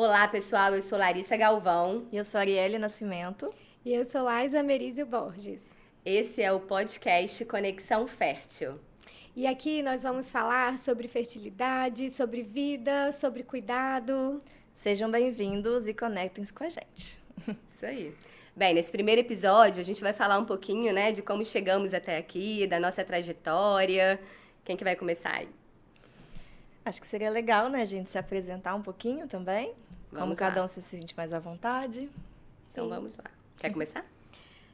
Olá, pessoal, eu sou Larissa Galvão. E eu sou Arielle Nascimento. E eu sou Laisa Merizio Borges. Esse é o podcast Conexão Fértil. E aqui nós vamos falar sobre fertilidade, sobre vida, sobre cuidado. Sejam bem-vindos e conectem-se com a gente. Isso aí. Bem, nesse primeiro episódio a gente vai falar um pouquinho, né, de como chegamos até aqui, da nossa trajetória. Quem que vai começar aí? Acho que seria legal, né, a gente se apresentar um pouquinho também. Como cada um se sente mais à vontade. Então Sim. vamos lá. Quer começar?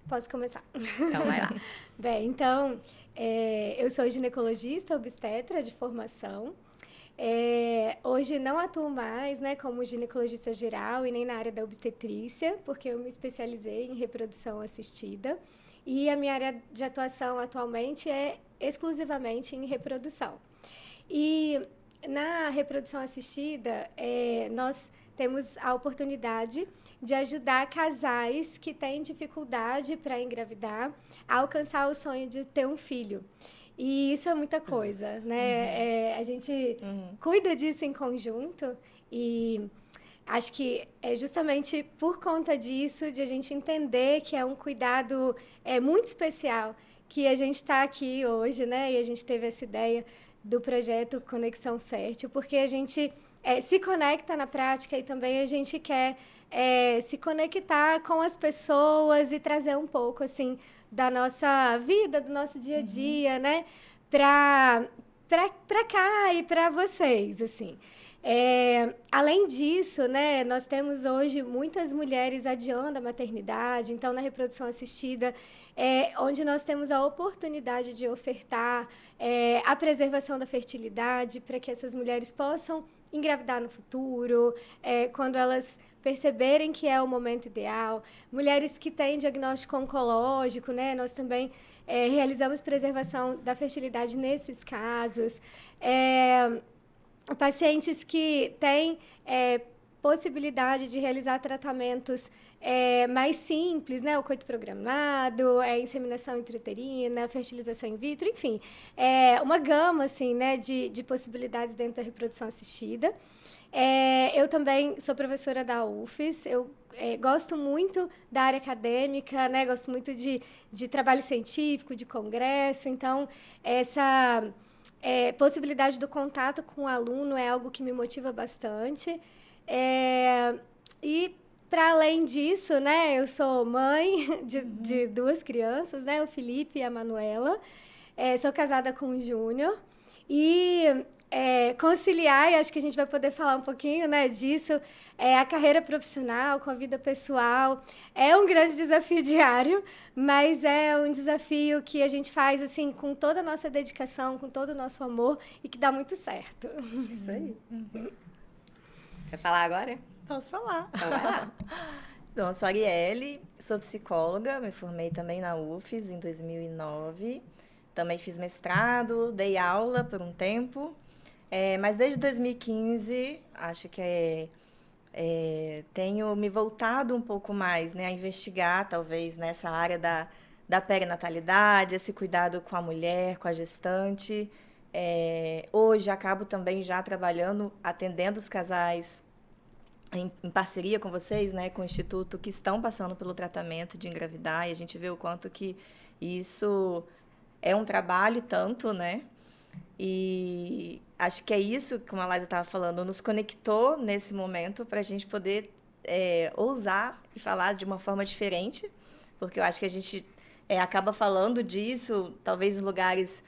Posso começar? Então vai lá. Bem, então, eu sou ginecologista obstetra de formação. Hoje não atuo mais, né, como ginecologista geral e nem na área da obstetrícia, porque eu me especializei em reprodução assistida. E a minha área de atuação atualmente é exclusivamente em reprodução. E na reprodução assistida, nós temos a oportunidade de ajudar casais que têm dificuldade para engravidar a alcançar o sonho de ter um filho. E isso é muita coisa, né? A gente cuida disso em conjunto e acho que é justamente por conta disso, de a gente entender que é um cuidado muito especial, que a gente está aqui hoje, né? E a gente teve essa ideia do projeto Conexão Fértil, porque a gente se conecta na prática e também a gente quer se conectar com as pessoas e trazer um pouco, assim, da nossa vida, do nosso dia a dia, né? Pra cá e para vocês, assim. Além disso, né, nós temos hoje muitas mulheres adiando a maternidade, então na reprodução assistida, onde nós temos a oportunidade de ofertar a preservação da fertilidade para que essas mulheres possam engravidar no futuro, quando elas perceberem que é o momento ideal. Mulheres que têm diagnóstico oncológico, né, nós também realizamos preservação da fertilidade nesses casos. Pacientes que têm possibilidade de realizar tratamentos mais simples, né? O coito programado, inseminação intrauterina, fertilização in vitro, enfim. Uma gama, assim, né, de possibilidades dentro da reprodução assistida. Eu também sou professora da UFES, eu gosto muito da área acadêmica, né? Gosto muito de trabalho científico, de congresso, então essa possibilidade do contato com o aluno é algo que me motiva bastante. E, para além disso, né, eu sou mãe de duas crianças, né, o Felipe e a Manuela. Sou casada com o Júnior. E conciliar, e acho que a gente vai poder falar um pouquinho, né, disso, a carreira profissional com a vida pessoal. É um grande desafio diário, mas é um desafio que a gente faz assim, com toda a nossa dedicação, com todo o nosso amor e que dá muito certo. Isso aí. Quer falar agora? Posso falar. Então vai lá. Então, eu sou Arielle, sou psicóloga, me formei também na UFES em 2009. Também fiz mestrado, dei aula por um tempo. Mas desde 2015, acho que tenho me voltado um pouco mais, né, a investigar, talvez, nessa área da perinatalidade, esse cuidado com a mulher, com a gestante. Hoje acabo também já trabalhando, atendendo os casais em parceria com vocês, né, com o Instituto, que estão passando pelo tratamento de engravidar, e a gente vê o quanto que isso é um trabalho tanto, né? E acho que é isso, como a Laisa estava falando, nos conectou nesse momento para a gente poder ousar e falar de uma forma diferente, porque eu acho que a gente acaba falando disso, talvez em lugares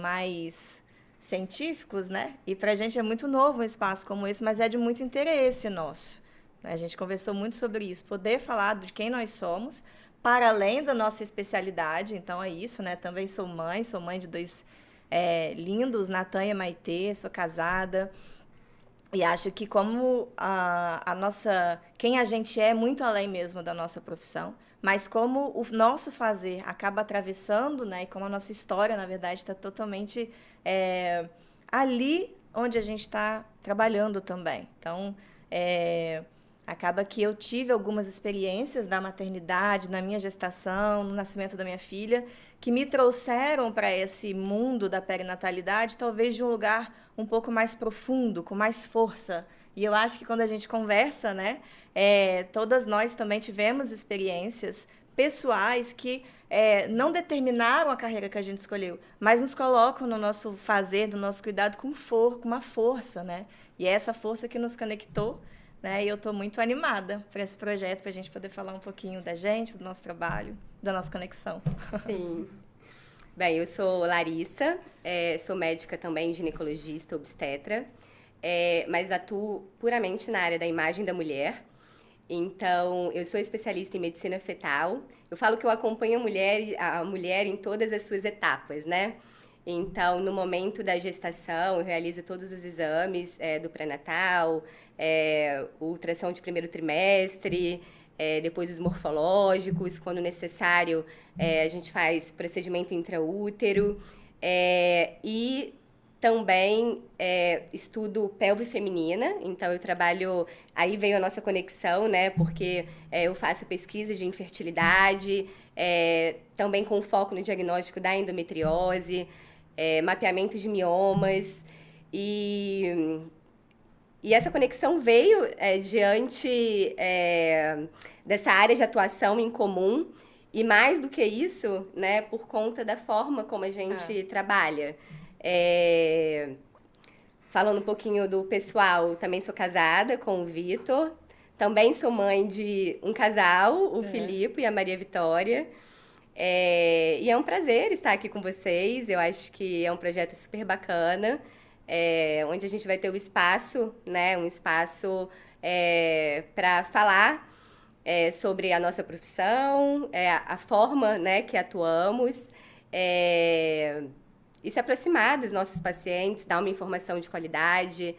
mais científicos, né? E para a gente é muito novo um espaço como esse, mas é de muito interesse nosso. A gente conversou muito sobre isso, poder falar de quem nós somos, para além da nossa especialidade. Então é isso, né? Também sou mãe de dois lindos, Natan e Maitê, sou casada. E acho que como quem a gente é muito além mesmo da nossa profissão, mas como o nosso fazer acaba atravessando, né? E como a nossa história, na verdade, está totalmente ali onde a gente está trabalhando também. Então, acaba que eu tive algumas experiências da maternidade, na minha gestação, no nascimento da minha filha, que me trouxeram para esse mundo da perinatalidade, talvez de um lugar um pouco mais profundo, com mais força. E eu acho que quando a gente conversa, né, todas nós também tivemos experiências pessoais que não determinaram a carreira que a gente escolheu, mas nos colocam no nosso fazer, no nosso cuidado com uma força, né? E é essa força que nos conectou, né? E eu estou muito animada para esse projeto, para a gente poder falar um pouquinho da gente, do nosso trabalho, da nossa conexão. Sim. Bem, eu sou Larissa, sou médica também, ginecologista, obstetra, mas atuo puramente na área da imagem da mulher. Então, eu sou especialista em medicina fetal. Eu falo que eu acompanho a mulher em todas as suas etapas, né? Então, no momento da gestação, eu realizo todos os exames do pré-natal, o ultrassom de primeiro trimestre, depois os morfológicos, quando necessário, a gente faz procedimento intraútero, e também estudo pelve feminina, então eu trabalho, aí veio a nossa conexão, né, porque eu faço pesquisa de infertilidade, também com foco no diagnóstico da endometriose, mapeamento de miomas, e essa conexão veio diante dessa área de atuação em comum, e mais do que isso, né, por conta da forma como a gente trabalha. Falando um pouquinho do pessoal, também sou casada com o Vitor, também sou mãe de um casal, o Filipe e a Maria Vitória. E é um prazer estar aqui com vocês, eu acho que é um projeto super bacana, onde a gente vai ter o espaço, né, um espaço para falar sobre a nossa profissão, a forma, né, que atuamos, e se aproximar dos nossos pacientes, dar uma informação de qualidade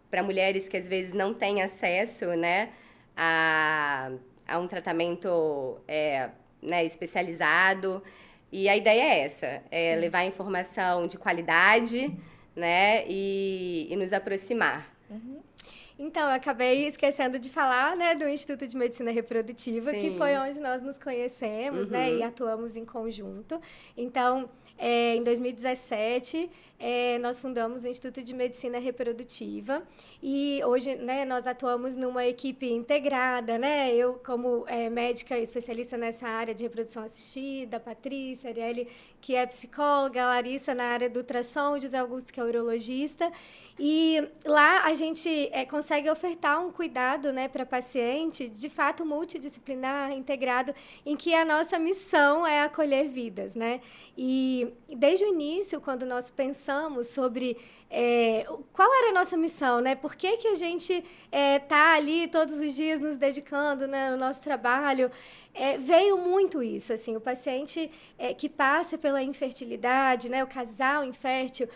para mulheres que às vezes não têm acesso, né, a um tratamento né, especializado. E a ideia é essa, levar informação de qualidade, né, e nos aproximar. Uhum. Então, eu acabei esquecendo de falar, né, do Instituto de Medicina Reprodutiva, que foi onde nós nos conhecemos, né, e atuamos em conjunto. Então, em 2017, nós fundamos o Instituto de Medicina Reprodutiva e hoje, né, nós atuamos numa equipe integrada, né, eu como médica especialista nessa área de reprodução assistida, a Patrícia, a Arielle, que é psicóloga, a Larissa na área do ultrassom, o José Augusto, que é urologista. E lá a gente consegue ofertar um cuidado, né, para paciente, de fato multidisciplinar, integrado, em que a nossa missão é acolher vidas, né? E desde o início, quando nós pensamos sobre qual era a nossa missão, né? Por que a gente tá ali todos os dias nos dedicando, né, no nosso trabalho? Veio muito isso, assim, o paciente que passa pela infertilidade, né, o casal infértil,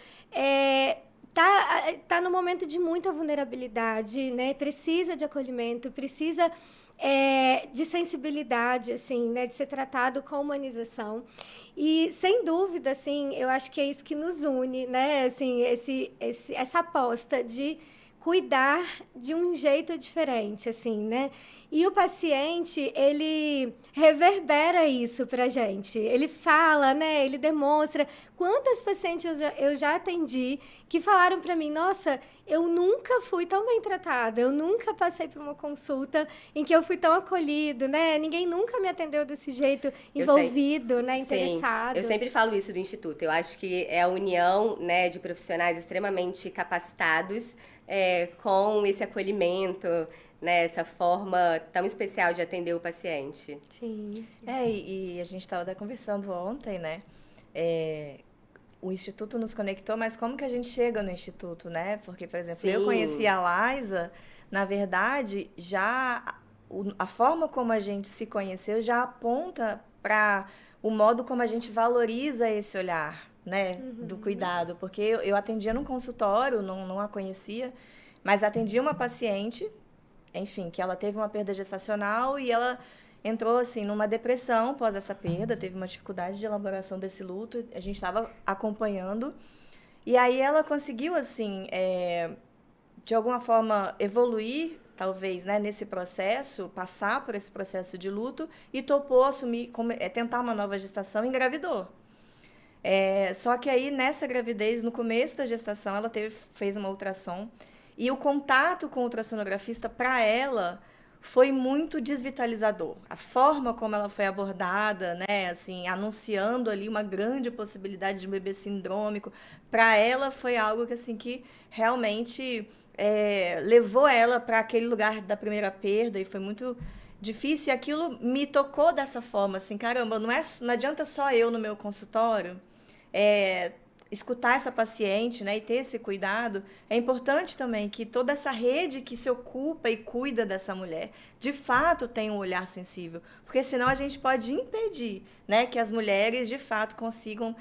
tá no momento de muita vulnerabilidade, né? Precisa de acolhimento, precisa de sensibilidade, assim, né? De ser tratado com humanização. E, sem dúvida, assim, eu acho que é isso que nos une, né? Assim, essa aposta de cuidar de um jeito diferente, assim, né? E o paciente, ele reverbera isso pra gente. Ele fala, né? Ele demonstra. Quantas pacientes eu já atendi que falaram pra mim, nossa, eu nunca fui tão bem tratada, eu nunca passei por uma consulta em que eu fui tão acolhido, né? Ninguém nunca me atendeu desse jeito, envolvido, né? Interessado. Sim, eu sempre falo isso do Instituto. Eu acho que é a união, né, de profissionais extremamente capacitados com esse acolhimento, né, essa forma tão especial de atender o paciente. Sim. E a gente estava conversando ontem, né? O Instituto nos conectou, mas como que a gente chega no Instituto, né? Porque, por exemplo, eu conheci a Liza, na verdade, já a forma como a gente se conheceu já aponta para o modo como a gente valoriza esse olhar, né, do cuidado. Porque eu atendia num consultório, não a conhecia, mas atendia uma paciente, enfim, que ela teve uma perda gestacional e ela entrou, assim, numa depressão após essa perda, teve uma dificuldade de elaboração desse luto, a gente estava acompanhando. E aí ela conseguiu, assim, de alguma forma, evoluir, talvez, né, nesse processo, passar por esse processo de luto e topou assumir, tentar uma nova gestação e engravidou. Só que aí, nessa gravidez, no começo da gestação, ela fez uma ultrassom E o contato com o ultrassonografista, para ela, foi muito desvitalizador. A forma como ela foi abordada, né, assim, anunciando ali uma grande possibilidade de um bebê sindrômico, para ela foi algo que, assim, que realmente levou ela para aquele lugar da primeira perda e foi muito difícil. E aquilo me tocou dessa forma, assim, caramba, não adianta só eu no meu consultório escutar essa paciente, né, e ter esse cuidado. É importante também que toda essa rede que se ocupa e cuida dessa mulher, de fato, tenha um olhar sensível, porque senão a gente pode impedir, né, que as mulheres, de fato, consigam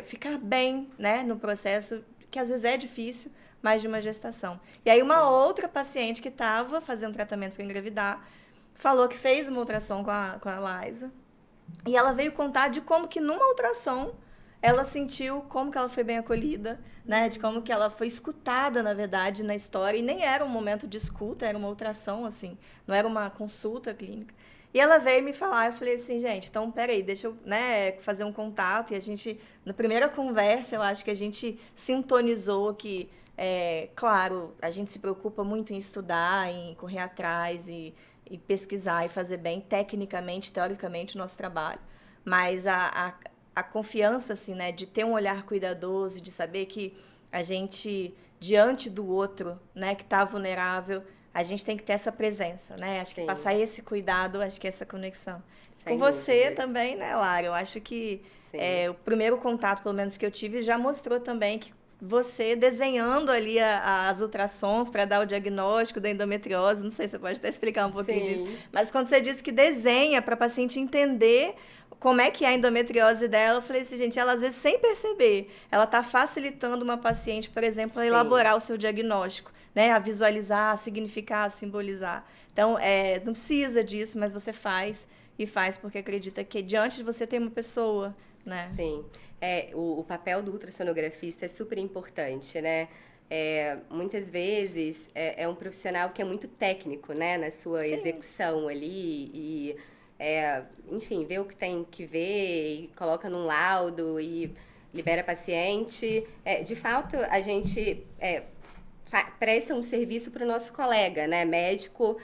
ficar bem, né, no processo, que às vezes é difícil, mas de uma gestação. E aí uma outra paciente que estava fazendo tratamento para engravidar, falou que fez uma ultrassom com a Liza, e ela veio contar de como que numa ultrassom ela sentiu como que ela foi bem acolhida, né? De como que ela foi escutada, na verdade, na história. E nem era um momento de escuta, era uma ultrassom, assim. Não era uma consulta clínica. E ela veio me falar, eu falei assim, gente, então, peraí, deixa eu, né, fazer um contato. E a gente, na primeira conversa, eu acho que a gente sintonizou que, claro, a gente se preocupa muito em estudar, em correr atrás e pesquisar e fazer bem, tecnicamente, teoricamente, o nosso trabalho. Mas a confiança, assim, né, de ter um olhar cuidadoso, de saber que a gente, diante do outro, né, que está vulnerável, a gente tem que ter essa presença, né? Acho que passar esse cuidado, acho que essa conexão. Sem Com você dúvidas. também, né, Lara? Eu acho que o primeiro contato, pelo menos, que eu tive, já mostrou também que você desenhando ali as ultrassons para dar o diagnóstico da endometriose, não sei se você pode até explicar um pouquinho disso, mas quando você disse que desenha para a paciente entender como é que é a endometriose dela, eu falei assim, gente, ela às vezes sem perceber, ela está facilitando uma paciente, por exemplo, a elaborar o seu diagnóstico, né, a visualizar, a significar, a simbolizar. Então, não precisa disso, mas você faz e faz porque acredita que diante de você tem uma pessoa, né? Sim. O papel do ultrassonografista é super importante, né? Muitas vezes é um profissional que é muito técnico, né? Na sua execução ali e, enfim, vê o que tem que ver e coloca num laudo e libera paciente. De fato, a gente presta um serviço para o nosso colega, né? Médico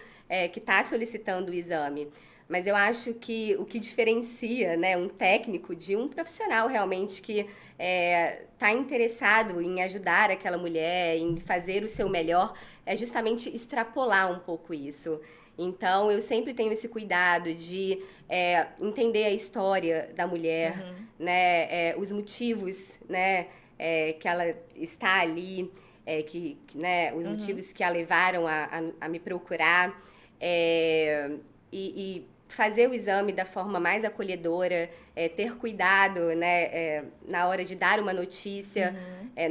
que está solicitando o exame. Mas eu acho que o que diferencia, né, um técnico de um profissional realmente que está interessado em ajudar aquela mulher, em fazer o seu melhor, é justamente extrapolar um pouco isso. Então, eu sempre tenho esse cuidado de entender a história da mulher, né, os motivos, né, que ela está ali, né, os motivos que a levaram a me procurar. E fazer o exame da forma mais acolhedora, ter cuidado, né, na hora de dar uma notícia.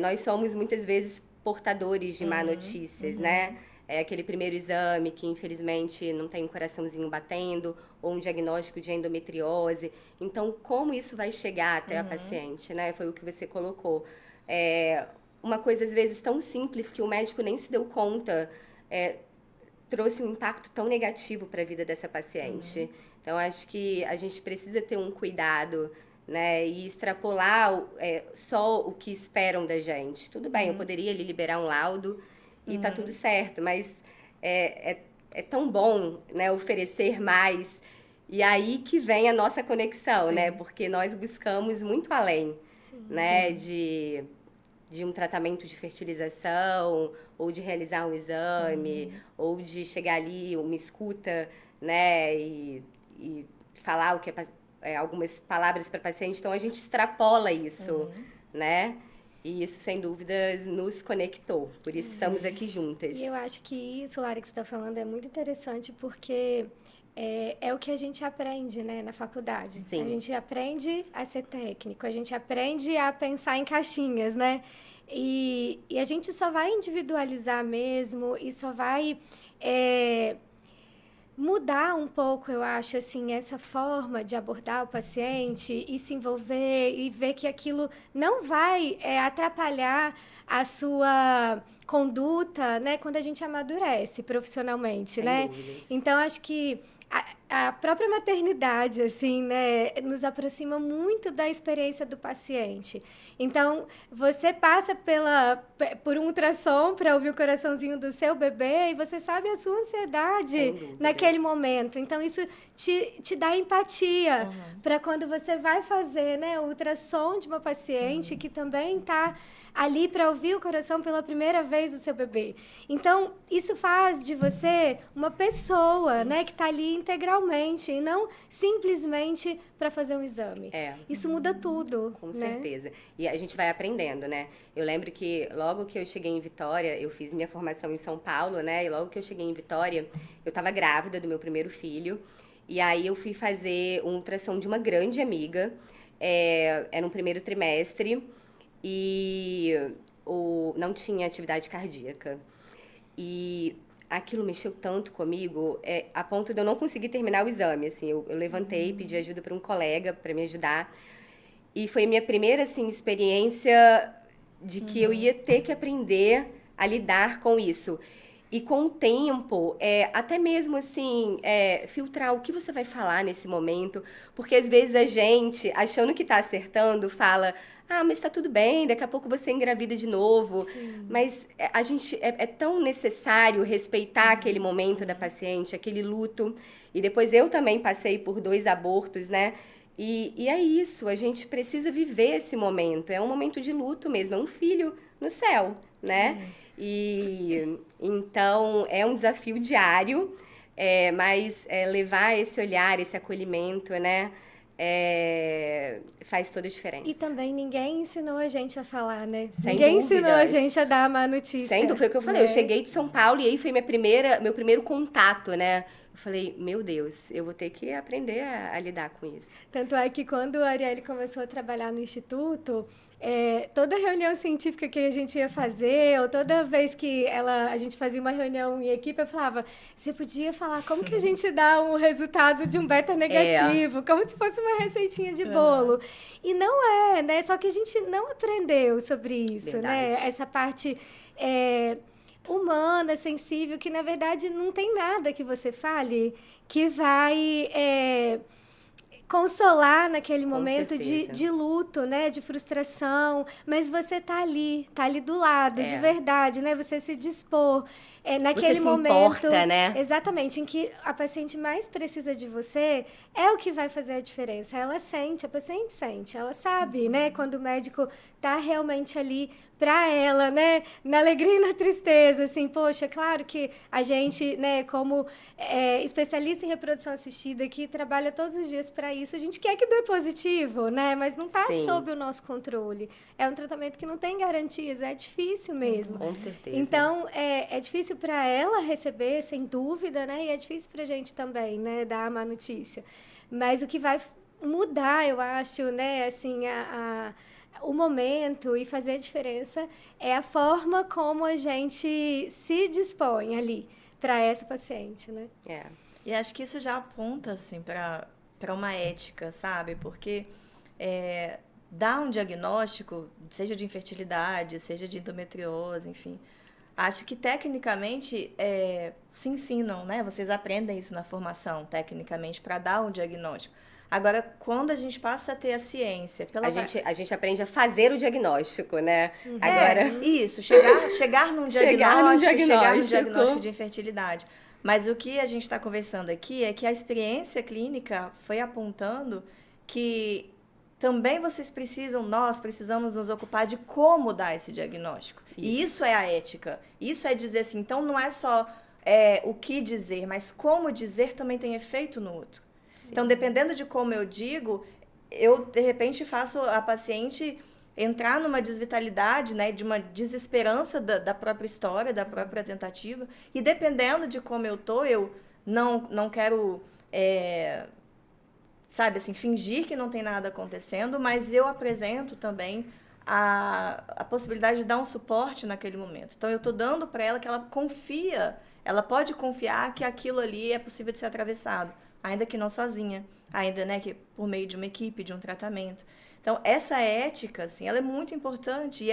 Nós somos muitas vezes portadores de má notícias, né? Aquele primeiro exame que infelizmente não tem um coraçãozinho batendo, ou um diagnóstico de endometriose. Então, como isso vai chegar até a paciente, né? Foi o que você colocou. Uma coisa às vezes tão simples que o médico nem se deu conta, trouxe um impacto tão negativo para a vida dessa paciente. Então, acho que a gente precisa ter um cuidado, né? E extrapolar só o que esperam da gente. Tudo bem, eu poderia ali liberar um laudo e tá tudo certo, mas é tão bom, né, oferecer mais. E aí que vem a nossa conexão, né? Porque nós buscamos muito além, né? De um tratamento de fertilização, ou de realizar um exame, ou de chegar ali, uma escuta, né, e falar o que algumas palavras para a paciente. Então, a gente extrapola isso, né? E isso, sem dúvidas, nos conectou. Por isso, estamos aqui juntas. E eu acho que isso, Lara, que você está falando é muito interessante, porque é o que a gente aprende, né, na faculdade. Sim. A gente aprende a ser técnico, a gente aprende a pensar em caixinhas, né? E a gente só vai individualizar mesmo e só vai mudar um pouco, eu acho, assim, essa forma de abordar o paciente e se envolver e ver que aquilo não vai atrapalhar a sua conduta, né, quando a gente amadurece profissionalmente, Sem né? dúvidas. Então, acho que a própria maternidade, assim, né, nos aproxima muito da experiência do paciente. Então, você passa por um ultrassom para ouvir o coraçãozinho do seu bebê e você sabe a sua ansiedade naquele momento. Então, isso te dá empatia para quando você vai fazer, né, o ultrassom de uma paciente que também está ali para ouvir o coração pela primeira vez do seu bebê. Então, isso faz de você uma pessoa, né, que está ali integralmente e não simplesmente para fazer um exame. Isso muda tudo. Com certeza. E a gente vai aprendendo, né? Eu lembro que logo que eu cheguei em Vitória, eu fiz minha formação em São Paulo, né? E logo que eu cheguei em Vitória, eu estava grávida do meu primeiro filho. E aí eu fui fazer um ultrassom de uma grande amiga. Era no primeiro trimestre. E não tinha atividade cardíaca. E aquilo mexeu tanto comigo, a ponto de eu não conseguir terminar o exame. Assim, eu levantei, pedi ajuda para um colega para me ajudar. E foi minha primeira assim, experiência de que eu ia ter que aprender a lidar com isso. E com o tempo, até mesmo assim, filtrar o que você vai falar nesse momento. Porque às vezes a gente, achando que está acertando, fala... mas tá tudo bem, daqui a pouco você engravida de novo. Sim. Mas a gente é tão necessário respeitar aquele momento da paciente, aquele luto. E depois eu também passei por 2 abortos, né? E é isso, a gente precisa viver esse momento. É um momento de luto mesmo, é um filho no céu, né? E então é um desafio diário, mas levar esse olhar, esse acolhimento, né? Faz toda a diferença. E também ninguém ensinou a gente a falar, né? Sem ninguém dúvidas. ensinou a gente a dar a má notícia. Sem dúvida, foi o que eu falei. Eu cheguei de São Paulo e aí foi meu primeiro contato, né? Eu falei, meu Deus, eu vou ter que aprender a lidar com isso. Tanto é que quando a Arielle começou a trabalhar no Instituto, toda reunião científica que a gente ia fazer, ou toda vez que a gente fazia uma reunião em equipe, eu falava, você podia falar como que a gente dá um resultado de um beta negativo, como se fosse uma receitinha de bolo. E não é, né? Só que a gente não aprendeu sobre isso, Verdade. né? Essa parte... humana, sensível, que na verdade não tem nada que você fale que vai consolar naquele momento de luto, né, de frustração, mas você tá ali do lado, de verdade, né, você se dispor naquele momento, importa, né? Exatamente, em que a paciente mais precisa de você, é o que vai fazer a diferença. Ela sente, a paciente sente, ela sabe, né, quando o médico tá realmente ali para ela, né, na alegria e na tristeza, assim, poxa, claro que a gente, né, como especialista em reprodução assistida, que trabalha todos os dias para isso, a gente quer que dê positivo, né, mas não tá sob o nosso controle. É um tratamento que não tem garantias, é difícil mesmo. Com certeza. Então, é difícil para ela receber, sem dúvida, né, e é difícil pra gente também, né, dar a má notícia. Mas o que vai mudar, eu acho, né, assim, o momento e fazer a diferença é a forma como a gente se dispõe ali para essa paciente, né? E acho que isso já aponta, assim, para uma ética, sabe? Porque dar um diagnóstico, seja de infertilidade, seja de endometriose, enfim, acho que tecnicamente se ensinam, né? Vocês aprendem isso na formação, tecnicamente, para dar um diagnóstico. Agora, quando a gente passa a ter a ciência... A gente aprende a fazer o diagnóstico, né? Agora... Isso, chegar num diagnóstico de infertilidade. Mas o que a gente está conversando aqui é que a experiência clínica foi apontando que também nós precisamos nos ocupar de como dar esse diagnóstico. Isso. E isso é a ética. Isso é dizer assim, então não é só o que dizer, mas como dizer também tem efeito no outro. Sim. Então, dependendo de como eu digo, eu, de repente, faço a paciente entrar numa desvitalidade, né, de uma desesperança da própria história, da própria tentativa. E dependendo de como eu tô, eu não quero, sabe, assim, fingir que não tem nada acontecendo, mas eu apresento também a possibilidade de dar um suporte naquele momento. Então, eu estou dando para ela que ela pode confiar que aquilo ali é possível de ser atravessado, ainda que não sozinha, ainda, né, que por meio de uma equipe, de um tratamento. Então, essa ética, assim, ela é muito importante e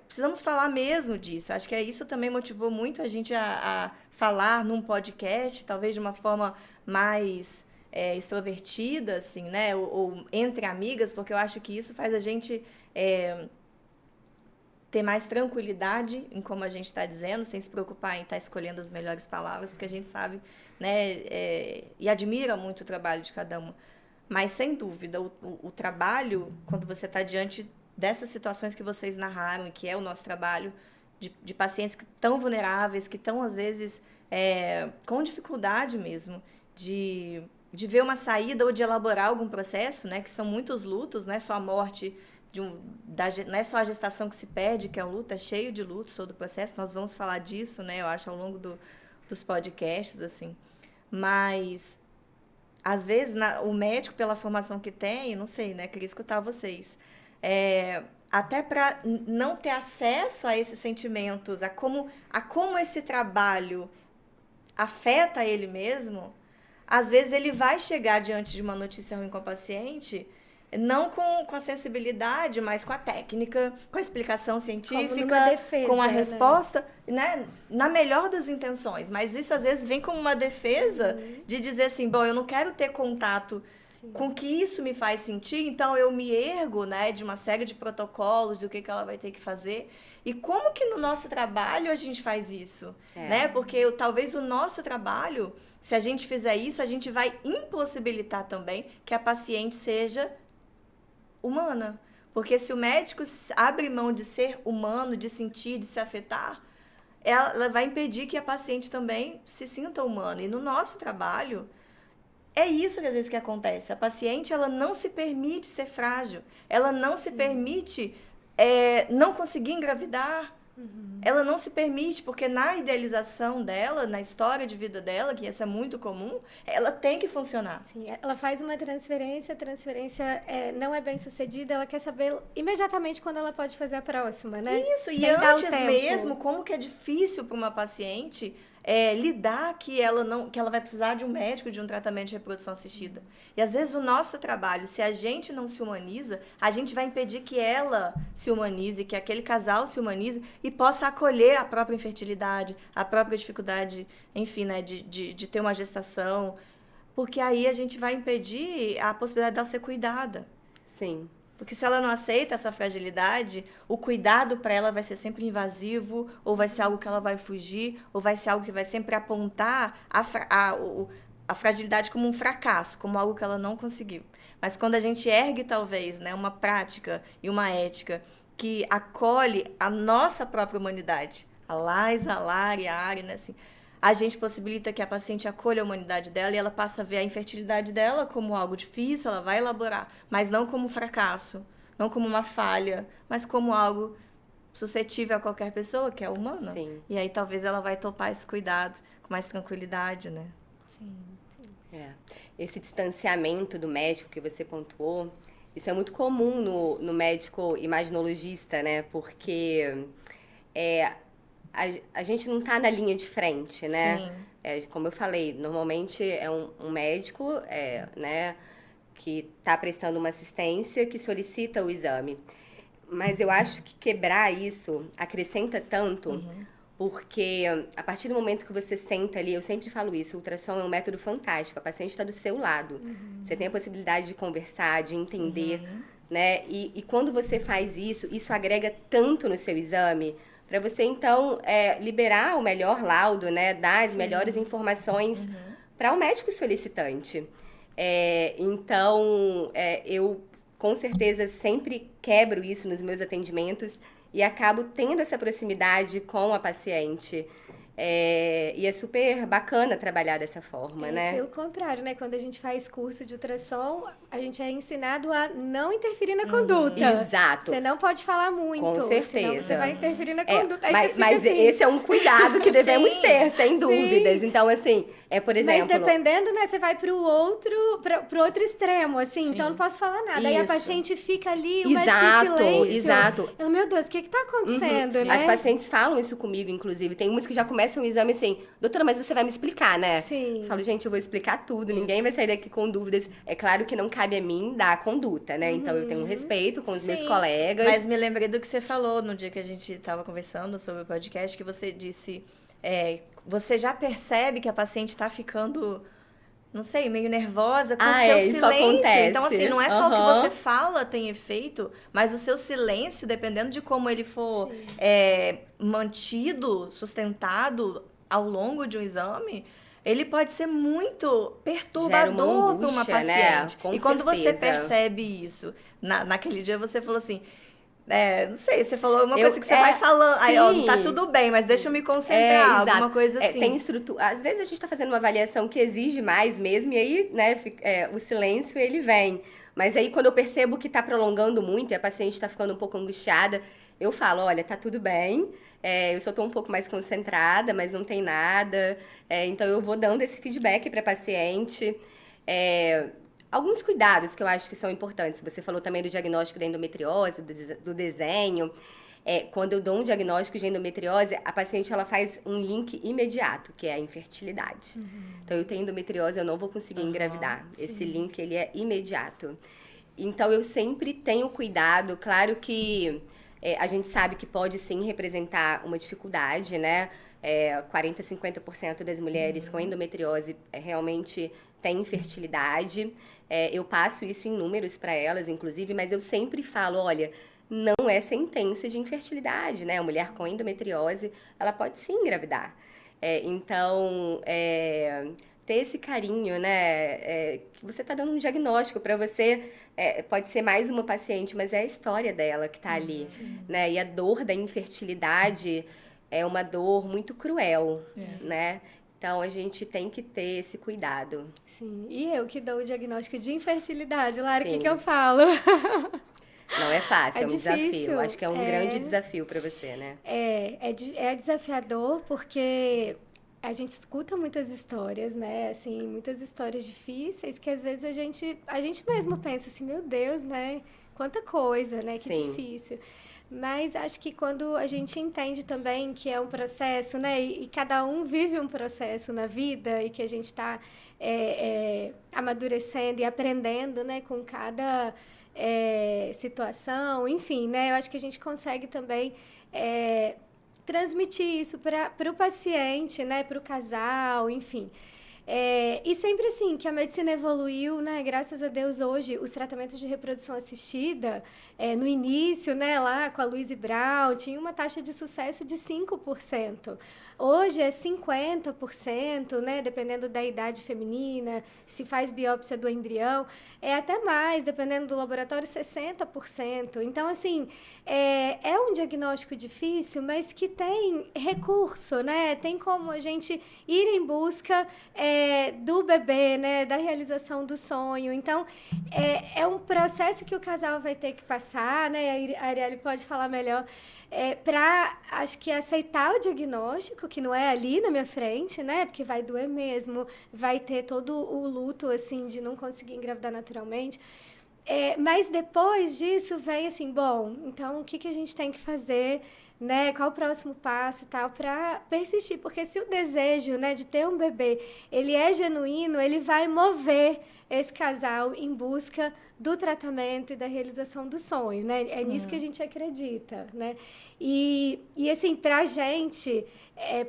precisamos falar mesmo disso. Acho que isso também motivou muito a gente a falar num podcast, talvez de uma forma mais extrovertida, assim, né? Ou entre amigas, porque eu acho que isso faz a gente ter mais tranquilidade em como a gente está dizendo, sem se preocupar em estar escolhendo as melhores palavras, porque a gente sabe, né? E admira muito o trabalho de cada uma. Mas, sem dúvida, o trabalho, quando você está diante dessas situações que vocês narraram, e que é o nosso trabalho, de pacientes que estão vulneráveis, que estão, às vezes, com dificuldade mesmo de ver uma saída ou de elaborar algum processo, né? Que são muitos lutos, não é só a morte, não é só a gestação que se perde, que é um luto, é cheio de lutos todo o processo. Nós vamos falar disso, né? Eu acho, ao longo dos podcasts, assim. Mas, às vezes, o médico, pela formação que tem, não sei, né? Queria escutar vocês. Até para não ter acesso a esses sentimentos, a como esse trabalho afeta ele mesmo, às vezes ele vai chegar diante de uma notícia ruim com o paciente, não com a sensibilidade, mas com a técnica, com a explicação científica, defesa, com a resposta, né? Na melhor das intenções. Mas isso, às vezes, vem como uma defesa de dizer assim, bom, eu não quero ter contato com o que isso me faz sentir, então eu me ergo, né, de uma série de protocolos, do que ela vai ter que fazer. E como que no nosso trabalho a gente faz isso? Né? Porque talvez o nosso trabalho, se a gente fizer isso, a gente vai impossibilitar também que a paciente seja humana. Porque se o médico abre mão de ser humano, de sentir, de se afetar, ela vai impedir que a paciente também se sinta humana. E no nosso trabalho, é isso que às vezes que acontece. A paciente, ela não se permite ser frágil. Ela não se permite não conseguir engravidar. Ela não se permite, porque na idealização dela, na história de vida dela, que isso é muito comum, ela tem que funcionar. Sim, ela faz uma transferência, a transferência não é bem sucedida, ela quer saber imediatamente quando ela pode fazer a próxima, né? Isso, e antes mesmo, como que é difícil para uma paciente lidar que ela vai precisar de um médico, de um tratamento de reprodução assistida. E às vezes o nosso trabalho, se a gente não se humaniza, a gente vai impedir que ela se humanize, que aquele casal se humanize e possa acolher a própria infertilidade, a própria dificuldade, enfim, né, de ter uma gestação, porque aí a gente vai impedir a possibilidade dela ser cuidada. Sim. Porque se ela não aceita essa fragilidade, o cuidado para ela vai ser sempre invasivo, ou vai ser algo que ela vai fugir, ou vai ser algo que vai sempre apontar a fragilidade como um fracasso, como algo que ela não conseguiu. Mas quando a gente ergue, talvez, né, uma prática e uma ética que acolhe a nossa própria humanidade, a Lais, a Lari, a Ari, né, assim, a gente possibilita que a paciente acolha a humanidade dela e ela passa a ver a infertilidade dela como algo difícil, ela vai elaborar, mas não como um fracasso, não como uma falha, mas como algo suscetível a qualquer pessoa, que é humana. Sim. E aí talvez ela vai topar esse cuidado com mais tranquilidade, né? Sim. Esse distanciamento do médico que você pontuou, isso é muito comum no médico imaginologista, né? Porque a gente não está na linha de frente, né? Sim. Como eu falei, normalmente é um médico, né, que está prestando uma assistência, que solicita o exame. Mas eu acho que quebrar isso acrescenta tanto, porque a partir do momento que você senta ali, eu sempre falo isso, o ultrassom é um método fantástico, a paciente está do seu lado. Você tem a possibilidade de conversar, de entender, né? E quando você faz isso, isso agrega tanto no seu exame, para você, então, liberar o melhor laudo, né? Dar as melhores informações para o médico solicitante. Então, eu, com certeza, sempre quebro isso nos meus atendimentos e acabo tendo essa proximidade com a paciente. E é super bacana trabalhar dessa forma, né? Pelo contrário, né? Quando a gente faz curso de ultrassom, a gente é ensinado a não interferir na conduta. Exato. Você não pode falar muito. Com certeza. Senão você vai interferir na conduta. Aí Mas assim... esse é um cuidado que devemos ter, sem dúvidas. Sim. Então, assim, por exemplo... Mas dependendo, né? Você vai pro outro extremo, assim. Sim. Então, eu não posso falar nada. Aí a Isso. paciente fica ali, o médico em silêncio. Exato. Ela, meu Deus, o que tá acontecendo, né? As pacientes falam isso comigo, inclusive. Tem umas que já começam o exame assim, doutora, mas você vai me explicar, né? Sim. Eu falo, gente, eu vou explicar tudo, ninguém vai sair daqui com dúvidas. É claro que não cabe a mim dar a conduta, né? Então, eu tenho um respeito com os meus colegas. Mas me lembrei do que você falou no dia que a gente estava conversando sobre o podcast, que você disse você já percebe que a paciente está ficando, não sei, meio nervosa com o Ah, seu isso silêncio. acontece. Então, assim, não é só o que Aham. você fala tem efeito, mas o seu silêncio, dependendo de como ele for mantido, sustentado ao longo de um exame, ele pode ser muito Gera uma perturbador para uma angústia, né? paciente. Com E quando você certeza. percebe isso, naquele dia você falou assim, não sei, você falou uma Eu- coisa que você vai falando, aí, ó, tá sim. tudo bem, mas deixa eu me concentrar, Exato. alguma coisa assim. Tem estrutura. Às vezes a gente está fazendo uma avaliação que exige mais mesmo, e aí, né, o silêncio ele vem. Mas aí, quando eu percebo que está prolongando muito e a paciente está ficando um pouco angustiada, eu falo: olha, tá tudo bem, eu só estou um pouco mais concentrada, mas não tem nada. Então, eu vou dando esse feedback para a paciente. Alguns cuidados que eu acho que são importantes. Você falou também do diagnóstico da endometriose, do desenho. Quando eu dou um diagnóstico de endometriose, a paciente ela faz um link imediato, que é a infertilidade. Então, eu tenho endometriose, eu não vou conseguir engravidar. Esse link, ele é imediato. Então, eu sempre tenho cuidado. Claro que a gente sabe que pode, sim, representar uma dificuldade, né? 40, 50% das mulheres com endometriose realmente têm infertilidade. Eu passo isso em números para elas, inclusive, mas eu sempre falo, olha, não é sentença de infertilidade, né? A mulher com endometriose, ela pode sim engravidar. Então, ter esse carinho, né? Que você está dando um diagnóstico para você, pode ser mais uma paciente, mas é a história dela que está ali, né? E a dor da infertilidade é uma dor muito cruel, né? Então, a gente tem que ter esse cuidado. Sim, e eu que dou o diagnóstico de infertilidade, Lara, o que Sim. que eu falo? Não é fácil, é um difícil, desafio. Acho que é um grande desafio para você, né? É desafiador porque a gente escuta muitas histórias, né? Assim, muitas histórias difíceis que às vezes a gente mesmo pensa assim, meu Deus, né? Quanta coisa, né? Que Sim. difícil. Mas acho que quando a gente entende também que é um processo, né? E cada um vive um processo na vida e que a gente está amadurecendo e aprendendo, né? Com cada situação, enfim, né? Eu acho que a gente consegue também transmitir isso para o paciente, né? Para o casal, enfim. E sempre assim, que a medicina evoluiu, né? Graças a Deus, hoje, os tratamentos de reprodução assistida, no início, né, lá com a Louise Brown, tinha uma taxa de sucesso de 5%. Hoje é 50%, né? Dependendo da idade feminina, se faz biópsia do embrião, é até mais, dependendo do laboratório, 60%. Então, assim, é um diagnóstico difícil, mas que tem recurso, né? Tem como a gente ir em busca do bebê, né? Da realização do sonho. Então, é um processo que o casal vai ter que passar, né? A Arielle pode falar melhor, para, acho que, aceitar o diagnóstico, que não é ali na minha frente, né? Porque vai doer mesmo, vai ter todo o luto, assim, de não conseguir engravidar naturalmente. Mas depois disso vem assim, bom, então o que a gente tem que fazer, né? Qual o próximo passo e tal, para persistir? Porque se o desejo, né, de ter um bebê, ele é genuíno, ele vai mover esse casal em busca do tratamento e da realização do sonho, né? É nisso que a gente acredita, né? E assim, pra gente,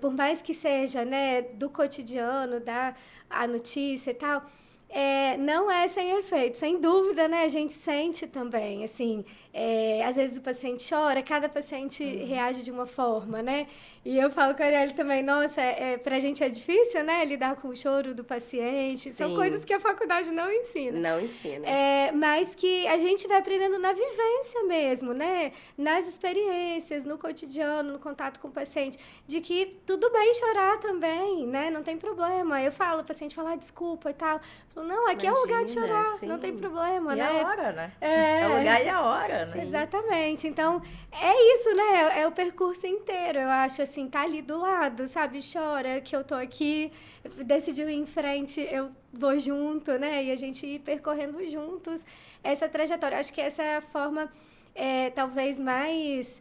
por mais que seja, né, do cotidiano, a notícia e tal, não é sem efeito, sem dúvida, né? A gente sente também, assim, às vezes o paciente chora, cada paciente reage de uma forma, né? E eu falo com a Arielle também, nossa, pra gente é difícil, né? Lidar com o choro do paciente. São Sim. coisas que a faculdade não ensina. Não ensina. Mas que a gente vai aprendendo na vivência mesmo, né? Nas experiências, no cotidiano, no contato com o paciente, de que tudo bem chorar também, né? Não tem problema. Eu falo, o paciente fala, desculpa e tal. Eu falo, não, aqui é o lugar de Imagina, chorar, sim. não tem problema, E né? a hora, né? É o lugar e a hora, né? Exatamente. Então, é isso, né? É o percurso inteiro. Eu acho assim, tá ali do lado, sabe? Chora que eu tô aqui, decidiu ir em frente, eu vou junto, né? E a gente ir percorrendo juntos essa trajetória. Acho que essa é a forma, talvez, mais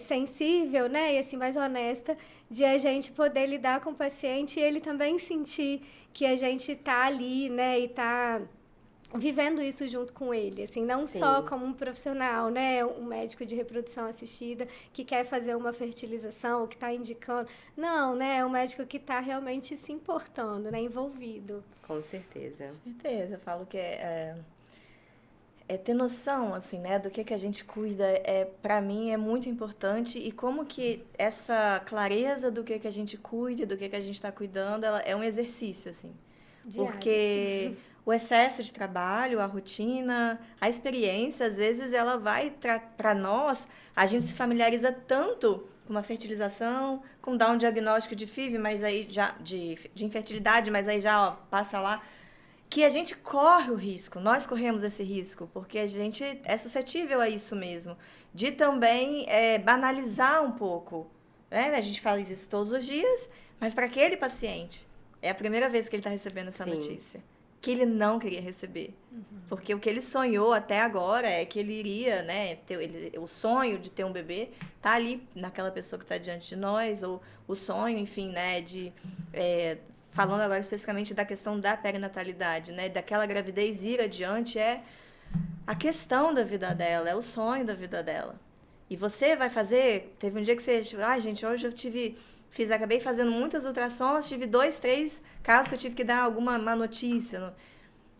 sensível, né? E assim, mais honesta de a gente poder lidar com o paciente e ele também sentir que a gente tá ali, né? E tá vivendo isso junto com ele, assim, não Sim. só como um profissional, né, um médico de reprodução assistida que quer fazer uma fertilização, ou que está indicando, não, né, é um médico que está realmente se importando, né, envolvido. Com certeza. Com certeza, eu falo que é ter noção, assim, né, do que a gente cuida, para mim é muito importante, e como que essa clareza do que a gente cuida, do que a gente está cuidando, ela é um exercício, assim. Diário. Porque o excesso de trabalho, a rotina, a experiência, às vezes ela vai para nós, a gente se familiariza tanto com uma fertilização, com dar um diagnóstico de FIV, mas aí já de infertilidade, mas aí já passa lá, que a gente corre o risco, nós corremos esse risco, porque a gente é suscetível a isso mesmo, de também banalizar um pouco, né? A gente faz isso todos os dias, mas para aquele paciente, é a primeira vez que ele está recebendo essa notícia, que ele não queria receber. Porque o que ele sonhou até agora é que ele iria, né, o sonho de ter um bebê tá ali naquela pessoa que está diante de nós, ou o sonho, enfim, né, falando agora especificamente da questão da perinatalidade, né, daquela gravidez ir adiante, é a questão da vida dela, é o sonho da vida dela. E você vai fazer, teve um dia que você, gente, hoje acabei fazendo muitas ultrassons, tive 2, 3 casos que eu tive que dar alguma má notícia.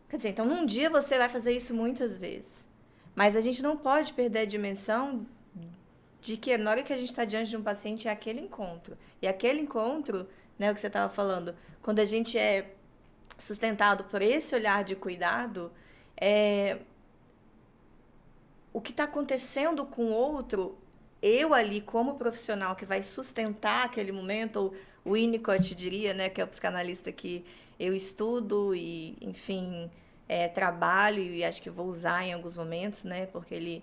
Quer dizer, então num dia você vai fazer isso muitas vezes. Mas a gente não pode perder a dimensão de que na hora que a gente está diante de um paciente é aquele encontro. E aquele encontro, né, o que você estava falando, quando a gente é sustentado por esse olhar de cuidado, o que está acontecendo com o outro, eu ali como profissional que vai sustentar aquele momento, ou o Winnicott diria, né, que é o psicanalista que eu estudo e, enfim, trabalho e acho que vou usar em alguns momentos, né, porque ele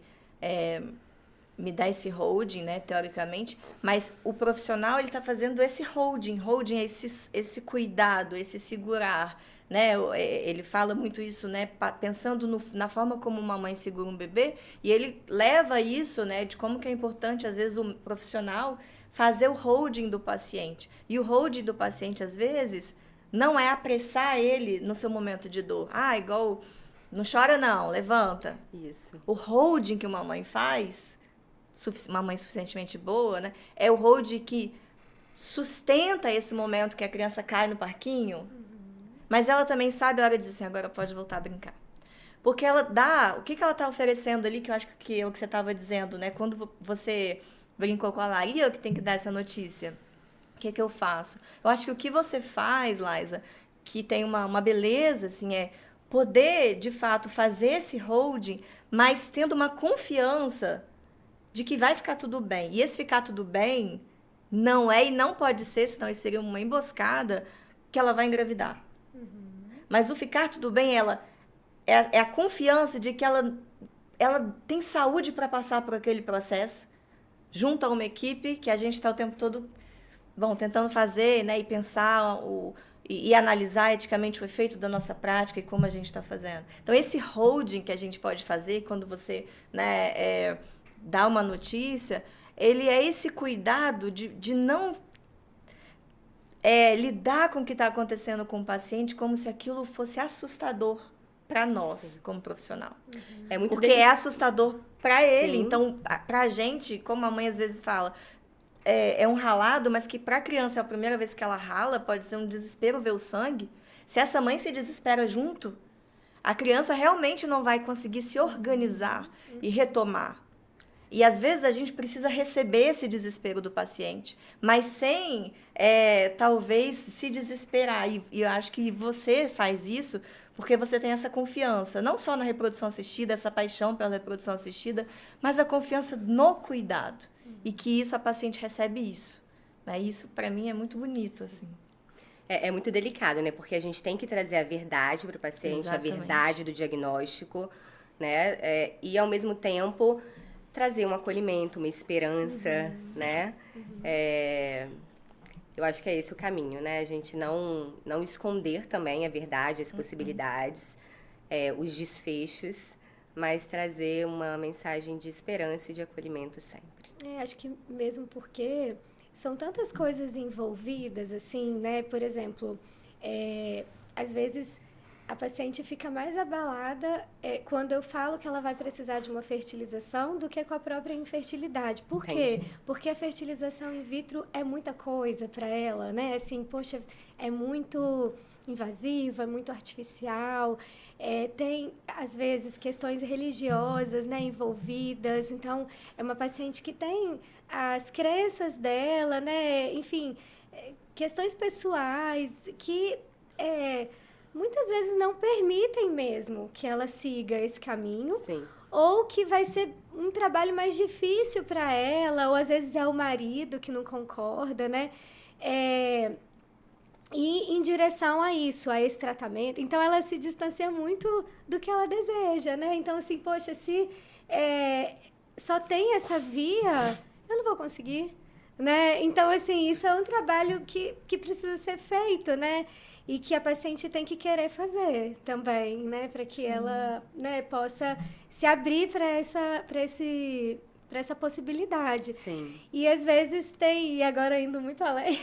me dá esse holding, né, teoricamente, mas o profissional ele está fazendo esse holding é esse cuidado, esse segurar, né? Ele fala muito isso, né? Pensando na forma como uma mãe segura um bebê, e ele leva isso, né? De como que é importante, às vezes, o profissional fazer o holding do paciente. E o holding do paciente, às vezes, não é apressar ele no seu momento de dor. Igual, não chora não, levanta. Isso. O holding que uma mãe faz, uma mãe suficientemente boa, né? É o holding que sustenta esse momento que a criança cai no parquinho. Mas ela também sabe a hora de dizer assim, agora pode voltar a brincar. Porque ela dá, o que ela está oferecendo ali, que eu acho que é o que você estava dizendo, né? Quando você brincou com a Laria, que tem que dar essa notícia, o que eu faço? Eu acho que o que você faz, Laísa, que tem uma beleza, assim, é poder, de fato, fazer esse holding, mas tendo uma confiança de que vai ficar tudo bem. E esse ficar tudo bem não é e não pode ser, senão isso seria uma emboscada, que ela vai engravidar. Mas o ficar tudo bem, é a confiança de que ela tem saúde para passar por aquele processo, junto a uma equipe que a gente está o tempo todo tentando fazer, né, e pensar e analisar eticamente o efeito da nossa prática e como a gente está fazendo. Então, esse holding que a gente pode fazer quando você, né, dá uma notícia, ele é esse cuidado de não lidar com o que está acontecendo com o paciente como se aquilo fosse assustador para nós, sim, como profissional. É muito porque é assustador para ele. Sim. Então, para a gente, como a mãe às vezes fala, é um ralado, mas que para a criança é a primeira vez que ela rala, pode ser um desespero ver o sangue. Se essa mãe se desespera junto, a criança realmente não vai conseguir se organizar e retomar. E, às vezes, a gente precisa receber esse desespero do paciente, mas sem, talvez, se desesperar. E eu acho que você faz isso porque você tem essa confiança, não só na reprodução assistida, essa paixão pela reprodução assistida, mas a confiança no cuidado. E que isso, a paciente recebe isso. Né? Isso, para mim, é muito bonito, assim. É muito delicado, né? Porque a gente tem que trazer a verdade para o paciente, exatamente, a verdade do diagnóstico, né? E, ao mesmo tempo, trazer um acolhimento, uma esperança, né? Eu acho que é esse o caminho, né? A gente não esconder também a verdade, as possibilidades, os desfechos, mas trazer uma mensagem de esperança e de acolhimento sempre. Acho que mesmo porque são tantas coisas envolvidas, assim, né? Por exemplo, às vezes a paciente fica mais abalada quando eu falo que ela vai precisar de uma fertilização do que com a própria infertilidade. Por quê? Entendi. Porque a fertilização in vitro é muita coisa para ela, né? Assim, poxa, é muito invasiva, é muito artificial, tem, às vezes, questões religiosas, né, envolvidas. Então, é uma paciente que tem as crenças dela, né? Enfim, questões pessoais que muitas vezes não permitem mesmo que ela siga esse caminho. Sim. Ou que vai ser um trabalho mais difícil para ela, ou às vezes é o marido que não concorda, né? E em direção a isso, a esse tratamento. Então, ela se distancia muito do que ela deseja, né? Então, assim, poxa, se só tem essa via, eu não vou conseguir, né? Então, assim, isso é um trabalho que precisa ser feito, né? E que a paciente tem que querer fazer também, né? Para que ela, né, possa se abrir para essa possibilidade. Sim. E às vezes e agora indo muito além,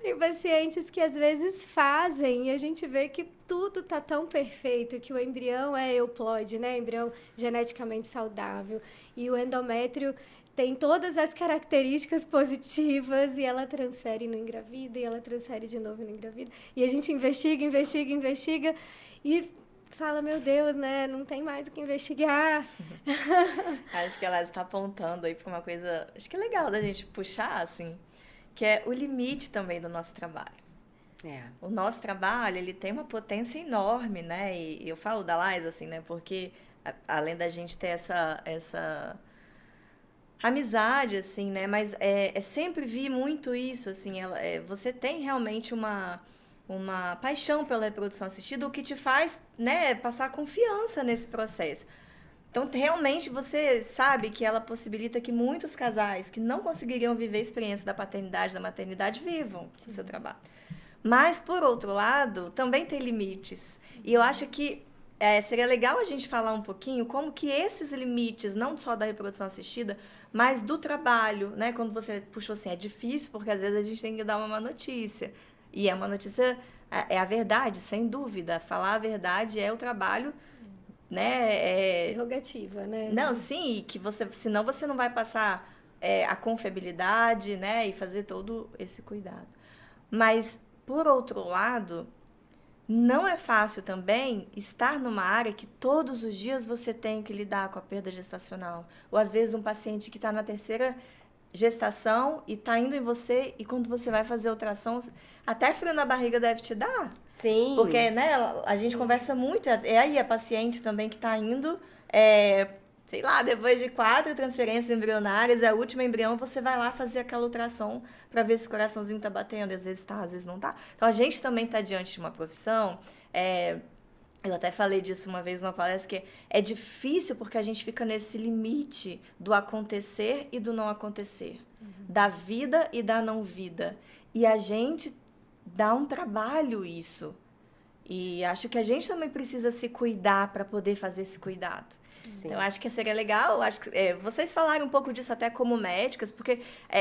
tem pacientes que às vezes fazem e a gente vê que tudo tá tão perfeito, que o embrião é euploide, né? Embrião geneticamente saudável. E o endométrio tem todas as características positivas e ela transfere e não engravida, e ela transfere de novo e não engravida. E a gente investiga e fala, meu Deus, né? Não tem mais o que investigar. Acho que ela está apontando aí para uma coisa, acho que é legal da gente puxar, assim, que é o limite também do nosso trabalho. O nosso trabalho, ele tem uma potência enorme, né? E eu falo da Lais, assim, né? Porque além da gente ter essa amizade, assim, né? Mas sempre vi muito isso, assim, você tem realmente uma paixão pela reprodução assistida, o que te faz, né, passar confiança nesse processo. Então, realmente, você sabe que ela possibilita que muitos casais que não conseguiriam viver a experiência da paternidade, da maternidade, vivam o seu trabalho. Mas, por outro lado, também tem limites. E eu acho que seria legal a gente falar um pouquinho como que esses limites, não só da reprodução assistida, mas do trabalho, né? Quando você puxou assim, é difícil, porque às vezes a gente tem que dar uma má notícia. E é uma notícia, é a verdade, sem dúvida. Falar a verdade é o trabalho, né? Prerrogativa, né? Não, sim, que senão você não vai passar a confiabilidade, né? E fazer todo esse cuidado. Mas, por outro lado, não é fácil também estar numa área que todos os dias você tem que lidar com a perda gestacional. Ou, às vezes, um paciente que está na terceira gestação e está indo em você, e quando você vai fazer ultrassom, até frio na barriga deve te dar. Sim. Porque, né, a gente conversa muito, aí a paciente também que está indo, sei lá, depois de 4 transferências embrionárias, a última embrião, você vai lá fazer aquela ultrassom para ver se o coraçãozinho tá batendo, e às vezes tá, às vezes não tá. Então, a gente também tá diante de uma profissão, eu até falei disso uma vez numa palestra, que é difícil porque a gente fica nesse limite do acontecer e do não acontecer, da vida e da não vida. E a gente dá um trabalho isso. E acho que a gente também precisa se cuidar para poder fazer esse cuidado. Sim. Então, acho que seria legal, acho que vocês falarem um pouco disso até como médicas, porque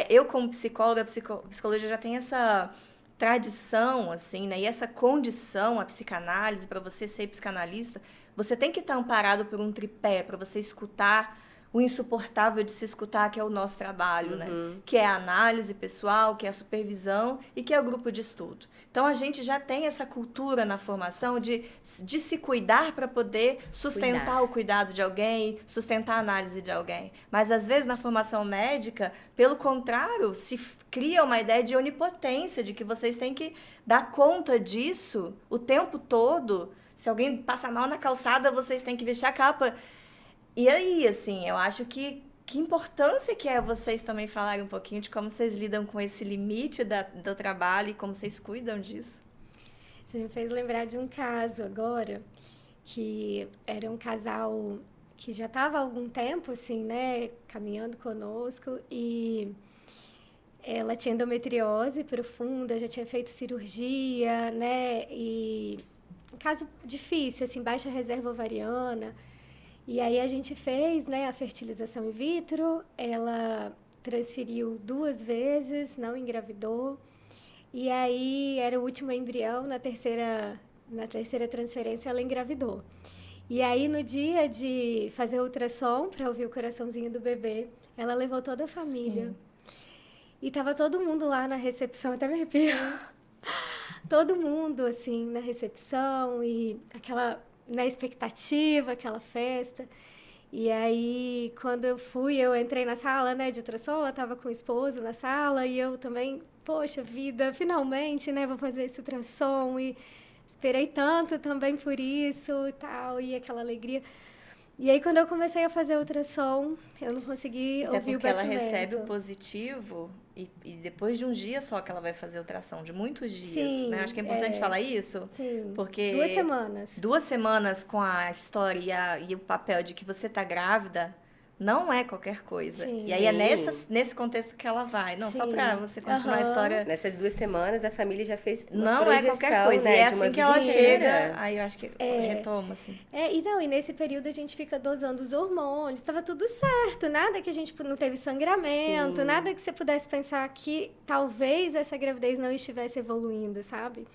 eu, como psicóloga, psicologia já tem essa tradição, assim, né? E essa condição, a psicanálise, para você ser psicanalista, você tem que estar amparado por um tripé, para você escutar o insuportável de se escutar, que é o nosso trabalho, né? Que é a análise pessoal, que é a supervisão e que é o grupo de estudo. Então, a gente já tem essa cultura na formação de se cuidar para poder sustentar o cuidado de alguém, sustentar a análise de alguém. Mas, às vezes, na formação médica, pelo contrário, se cria uma ideia de onipotência, de que vocês têm que dar conta disso o tempo todo. Se alguém passa mal na calçada, vocês têm que vestir a capa. E aí, assim, eu acho que importância que é vocês também falarem um pouquinho de como vocês lidam com esse limite do trabalho e como vocês cuidam disso. Você me fez lembrar de um caso agora, que era um casal que já estava há algum tempo, assim, né, caminhando conosco, e ela tinha endometriose profunda, já tinha feito cirurgia, né, e um caso difícil, assim, baixa reserva ovariana. E aí a gente fez, né, a fertilização in vitro, ela transferiu 2 vezes, não engravidou. E aí era o último embrião, na terceira Na terceira transferência, ela engravidou. E aí, no dia de fazer o ultrassom, para ouvir o coraçãozinho do bebê, ela levou toda a família. Sim. E tava todo mundo lá na recepção, até me arrepio. Todo mundo, assim, na recepção e aquela, na expectativa, aquela festa. E aí, quando eu entrei na sala, né, de ultrassom, ela tava com o esposo na sala e eu também, poxa vida, finalmente, né, vou fazer esse ultrassom e esperei tanto também por isso e tal, e aquela alegria. E aí, quando eu comecei a fazer o ultrassom, eu não consegui ouvir o batimento. Até porque ela recebe o positivo e depois de um dia só que ela vai fazer ultrassom, de muitos dias, sim, né? Acho que é importante falar isso. Sim, porque 2 semanas. 2 semanas com a história e o papel de que você tá grávida não é qualquer coisa. Sim. E aí é nesse contexto que ela vai. Não, sim, só pra você continuar a história. Nessas 2 semanas, a família já fez uma não projeção, é qualquer coisa. Né, e é assim que ela chega, aí eu acho que retoma, assim. E nesse período a gente fica dosando os hormônios, estava tudo certo, nada que a gente não teve sangramento, sim, nada que você pudesse pensar que talvez essa gravidez não estivesse evoluindo, sabe?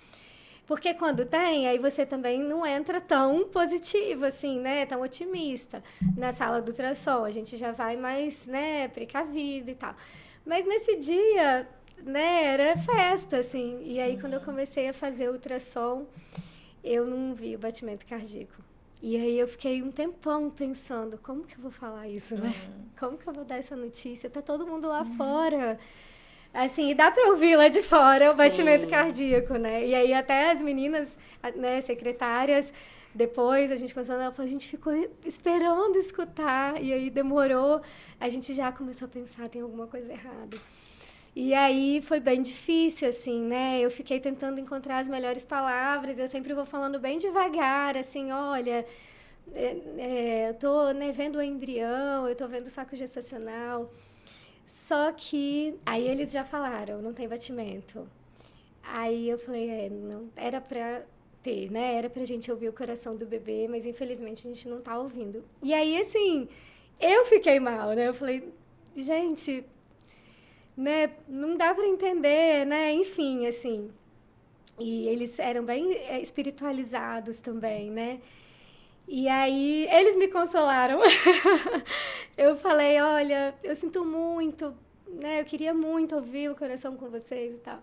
Porque quando tem, aí você também não entra tão positivo, assim, né? Tão otimista na sala do ultrassom. A gente já vai mais, né, precavido e tal. Mas nesse dia, né, era festa, assim. E aí, quando eu comecei a fazer o ultrassom, eu não vi o batimento cardíaco. E aí eu fiquei um tempão pensando, como que eu vou falar isso, né? Como que eu vou dar essa notícia? Tá todo mundo lá fora. Assim, e dá para ouvir lá de fora o batimento cardíaco, né? E aí até as meninas, né, secretárias, depois a gente conversando, ela falou, a gente ficou esperando escutar, e aí demorou, a gente já começou a pensar, tem alguma coisa errada. E aí foi bem difícil, assim, né? Eu fiquei tentando encontrar as melhores palavras, eu sempre vou falando bem devagar, assim, olha, eu tô, né, vendo o embrião, eu tô vendo o saco gestacional. Só que aí eles já falaram, não tem batimento. Aí eu falei, não, era pra ter, né? Era pra gente ouvir o coração do bebê, mas infelizmente a gente não tá ouvindo. E aí, assim, eu fiquei mal, né? Eu falei, gente, né? Não dá pra entender, né? Enfim, assim. E eles eram bem espiritualizados também, né? E aí, eles me consolaram. Eu falei, olha, eu sinto muito, né? Eu queria muito ouvir o coração com vocês e tal.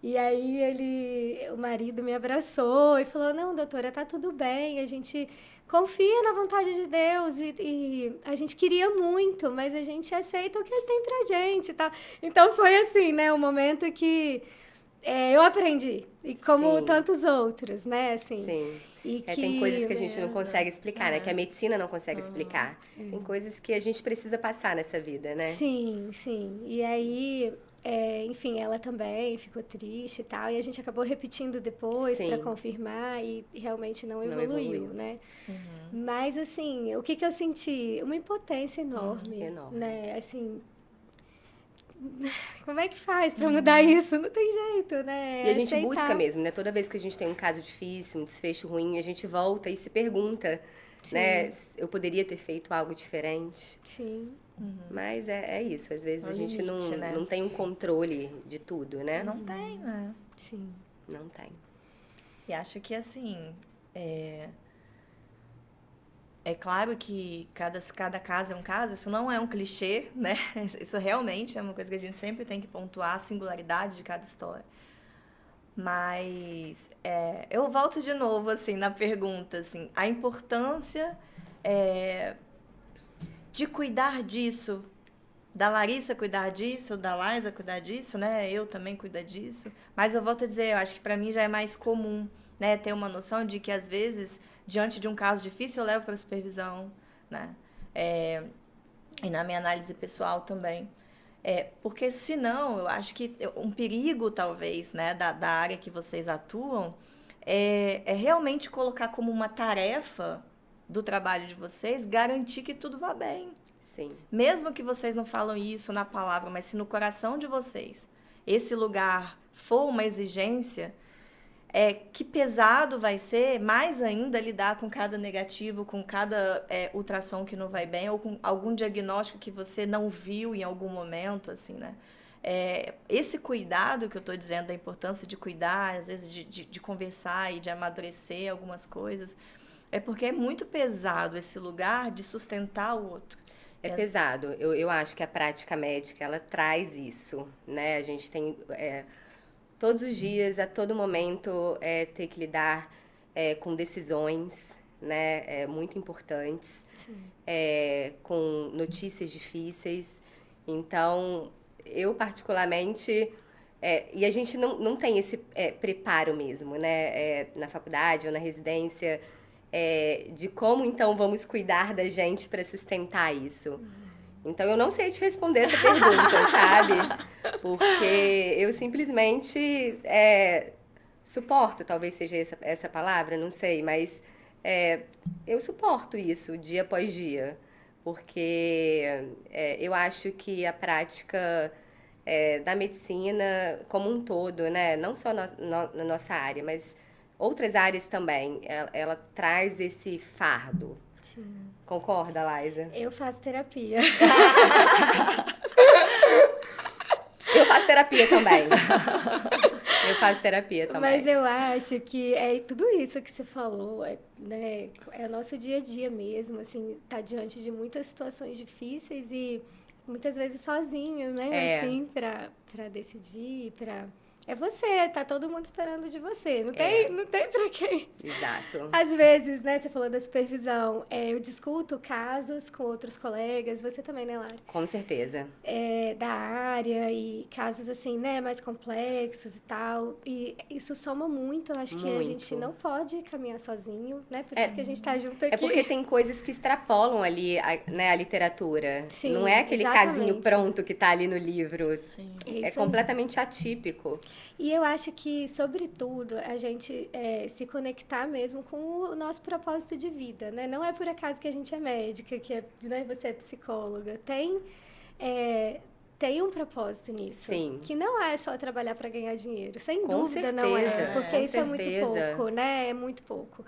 E aí, o marido me abraçou e falou, não, doutora, tá tudo bem, a gente confia na vontade de Deus e a gente queria muito, mas a gente aceita o que Ele tem pra gente e tal. Então, foi assim, né? Um momento que eu aprendi, e como tantos outros, né? Assim, sim. E tem coisas que a gente não consegue explicar, né? Que a medicina não consegue explicar. Tem coisas que a gente precisa passar nessa vida, né? Sim, sim. E aí, enfim, ela também ficou triste e tal. E a gente acabou repetindo depois para confirmar e realmente não evoluiu, né? Mas, assim, o que eu senti? Uma impotência enorme. Enorme. Né? Assim, como é que faz pra mudar isso? Não tem jeito, né? E a gente busca mesmo, né? Toda vez que a gente tem um caso difícil, um desfecho ruim, a gente volta e se pergunta, né? Eu poderia ter feito algo diferente. Sim. Mas é isso. Às vezes a gente não tem um controle de tudo, né? Não tem, né? Sim. Não tem. E acho que, assim, é claro que cada caso é um caso, isso não é um clichê, né? Isso realmente é uma coisa que a gente sempre tem que pontuar, a singularidade de cada história. Mas eu volto de novo, assim, na pergunta, assim, a importância de cuidar disso, da Larissa cuidar disso, da Laísa cuidar disso, né? Eu também cuidar disso. Mas eu volto a dizer, eu acho que para mim já é mais comum, né? Ter uma noção de que, às vezes, diante de um caso difícil, eu levo para supervisão, né? E na minha análise pessoal também. Porque, senão, eu acho que um perigo, talvez, né, da área que vocês atuam é realmente colocar como uma tarefa do trabalho de vocês garantir que tudo vá bem. Sim. Mesmo que vocês não falam isso na palavra, mas se no coração de vocês esse lugar for uma exigência, que pesado vai ser, mais ainda, lidar com cada negativo, com cada ultrassom que não vai bem, ou com algum diagnóstico que você não viu em algum momento, assim, né? esse cuidado que eu estou dizendo, da importância de cuidar, às vezes de conversar e de amadurecer algumas coisas, é porque é muito pesado esse lugar de sustentar o outro. É pesado. Eu acho que a prática médica, ela traz isso, né? A gente tem, todos os dias, a todo momento, ter que lidar com decisões, né? Muito importantes, com notícias difíceis. Então, eu particularmente... e a gente não tem esse preparo mesmo, né? Na faculdade ou na residência... de como, então, vamos cuidar da gente para sustentar isso. Então, eu não sei te responder essa pergunta, sabe? Porque eu simplesmente suporto, talvez seja essa palavra, não sei, mas eu suporto isso dia após dia. Porque eu acho que a prática da medicina como um todo, né? Não só na nossa área, mas... outras áreas também, ela traz esse fardo. Sim. Concorda, Laísa? Eu faço terapia. Eu faço terapia também. Eu faço terapia também. Mas eu acho que é tudo isso que você falou, né? É o nosso dia a dia mesmo, assim, tá diante de muitas situações difíceis e muitas vezes sozinho, né? Assim, pra decidir, pra... É você, tá todo mundo esperando de você. Não tem pra quem. Exato. Às vezes, né, você falou da supervisão. Eu discuto casos com outros colegas, você também, né, Lara? Com certeza. Da área e casos, assim, né, mais complexos e tal. E isso soma muito. Eu acho que a gente não pode caminhar sozinho, né? Por isso que a gente tá junto aqui. É porque tem coisas que extrapolam ali, né, a literatura. Sim, não é aquele casinho pronto que tá ali no livro. Sim. É completamente atípico. E eu acho que, sobretudo, a gente se conectar mesmo com o nosso propósito de vida, né? Não é por acaso que a gente é médica, que né, você é psicóloga. Tem um propósito nisso. Sim. Que não é só trabalhar para ganhar dinheiro. Sem Com dúvida certeza, não é. Porque com isso é muito certeza. pouco, né? É muito pouco.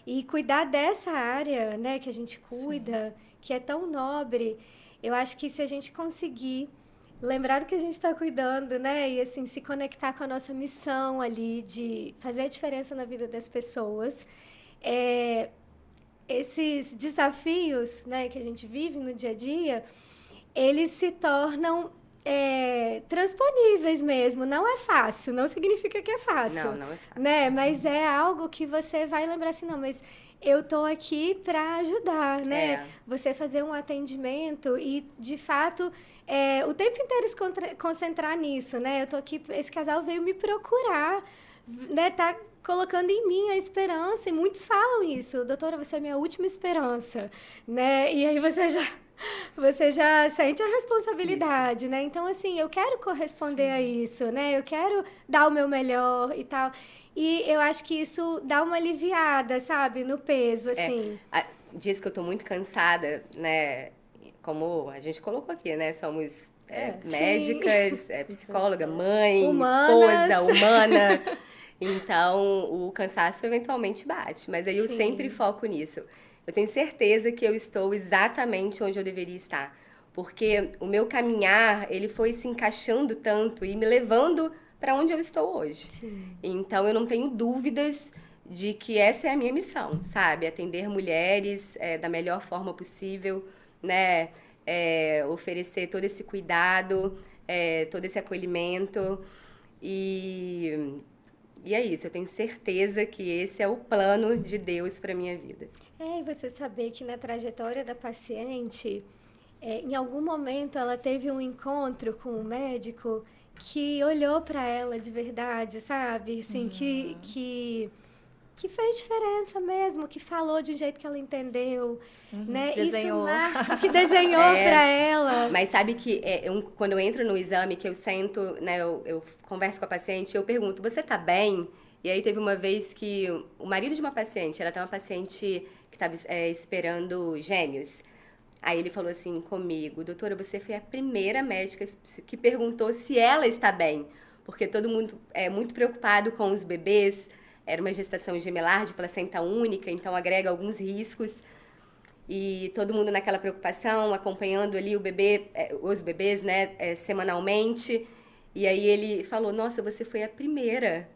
E cuidar dessa área, né, que a gente cuida, que é tão nobre, eu acho que se a gente conseguir lembrar do que a gente está cuidando, né? E, assim, se conectar com a nossa missão ali de fazer a diferença na vida das pessoas. Esses desafios, né, que a gente vive no dia a dia, eles se tornam transponíveis mesmo. Não é fácil, não significa que é fácil. Não é fácil. Né? Mas é algo que você vai lembrar assim, não, mas eu tô aqui para ajudar, né? Você fazer um atendimento e, de fato, o tempo inteiro se concentrar nisso, né? Eu tô aqui, esse casal veio me procurar, né? Tá colocando em mim a esperança, e muitos falam isso. Doutora, você é minha última esperança, né? E aí você já sente a responsabilidade, né? Então, assim, eu quero corresponder a isso, né? Eu quero dar o meu melhor e tal. E eu acho que isso dá uma aliviada, sabe? No peso, assim. Diz que eu tô muito cansada, né? Como a gente colocou aqui, né? Somos médicas, psicóloga, mãe, esposa, humana. Então, o cansaço eventualmente bate. Mas aí eu sempre foco nisso. Eu tenho certeza que eu estou exatamente onde eu deveria estar. Porque o meu caminhar, ele foi se encaixando tanto e me levando para onde eu estou hoje. Sim. Então, eu não tenho dúvidas de que essa é a minha missão, sabe? Atender mulheres da melhor forma possível, né? Oferecer todo esse cuidado, todo esse acolhimento. E é isso, eu tenho certeza que esse é o plano de Deus para minha vida. E você saber que na trajetória da paciente, em algum momento ela teve um encontro com um médico que olhou para ela de verdade, sabe? Assim, que fez diferença mesmo, que falou de um jeito que ela entendeu, né? Desenhou. Isso que desenhou para ela. Mas sabe que quando eu entro no exame, que eu sento, né, eu converso com a paciente, eu pergunto, você tá bem? E aí teve uma vez que o marido de uma paciente, ela tem uma paciente que estava esperando gêmeos. Aí ele falou assim comigo, doutora, você foi a primeira médica que perguntou se ela está bem. Porque todo mundo é muito preocupado com os bebês. Era uma gestação gemelar de placenta única, então agrega alguns riscos. E todo mundo naquela preocupação, acompanhando ali o bebê, os bebês, né, semanalmente. E aí ele falou, nossa, você foi a primeira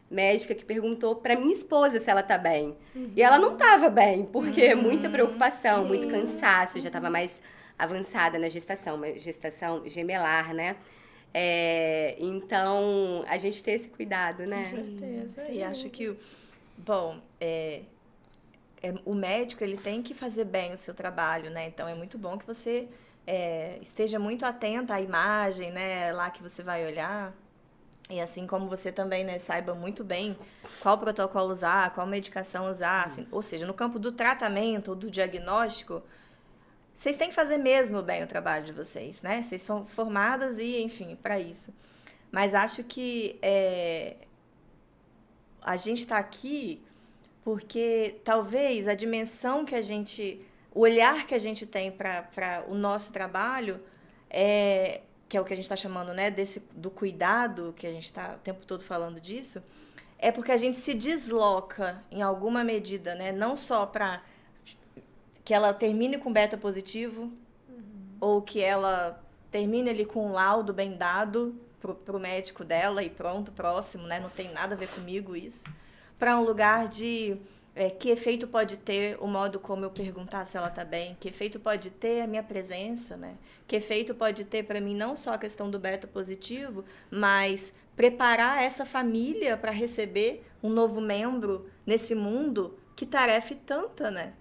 médica que perguntou pra minha esposa se ela tá bem. E ela não tava bem, porque muita preocupação, muito cansaço, já tava mais avançada na gestação, uma gestação gemelar, né? Então, a gente ter esse cuidado, né? Com certeza. E acho que, bom, o médico, ele tem que fazer bem o seu trabalho, né? Então, é muito bom que você esteja muito atenta à imagem, né? Lá que você vai olhar. E assim como você também, né, saiba muito bem qual protocolo usar, qual medicação usar. Assim, ou seja, no campo do tratamento ou do diagnóstico, vocês têm que fazer mesmo bem o trabalho de vocês, né? Vocês são formadas e, enfim, para isso. Mas acho que a gente está aqui porque talvez a dimensão que o olhar que a gente tem para o nosso trabalho, que é o que a gente está chamando, né, do cuidado, que a gente está o tempo todo falando disso, é porque a gente se desloca em alguma medida, né? Não só para que ela termine com beta positivo, ou que ela termine ali com um laudo bem dado pro médico dela e pronto, próximo, né? Não tem nada a ver comigo isso. Para um lugar de que efeito pode ter o modo como eu perguntar se ela está bem, que efeito pode ter a minha presença, né? Que efeito pode ter para mim não só a questão do beta positivo, mas preparar essa família para receber um novo membro nesse mundo, que tarefa tanta, né?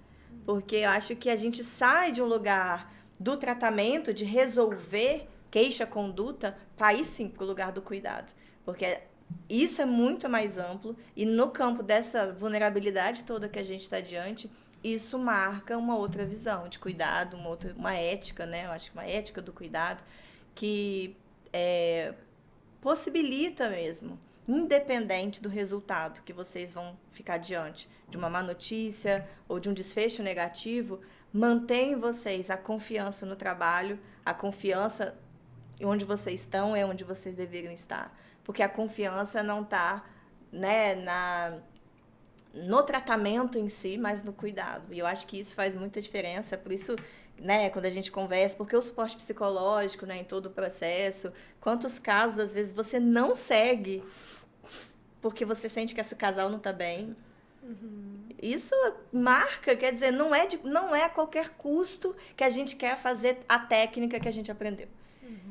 Porque eu acho que a gente sai de um lugar do tratamento, de resolver queixa-conduta, para ir sim para o lugar do cuidado. Porque isso é muito mais amplo e no campo dessa vulnerabilidade toda que a gente está diante, isso marca uma outra visão de cuidado, uma ética, né? Eu acho que uma ética do cuidado que possibilita mesmo, independente do resultado que vocês vão ficar diante, de uma má notícia ou de um desfecho negativo, mantém em vocês a confiança no trabalho, a confiança onde vocês estão é onde vocês deveriam estar. Porque a confiança não está, né, no tratamento em si, mas no cuidado. E eu acho que isso faz muita diferença. Por isso, né, quando a gente conversa, porque o suporte psicológico, né, em todo o processo, quantos casos, às vezes, você não segue porque você sente que esse casal não está bem. Isso marca, quer dizer, não é a qualquer custo que a gente quer fazer a técnica que a gente aprendeu.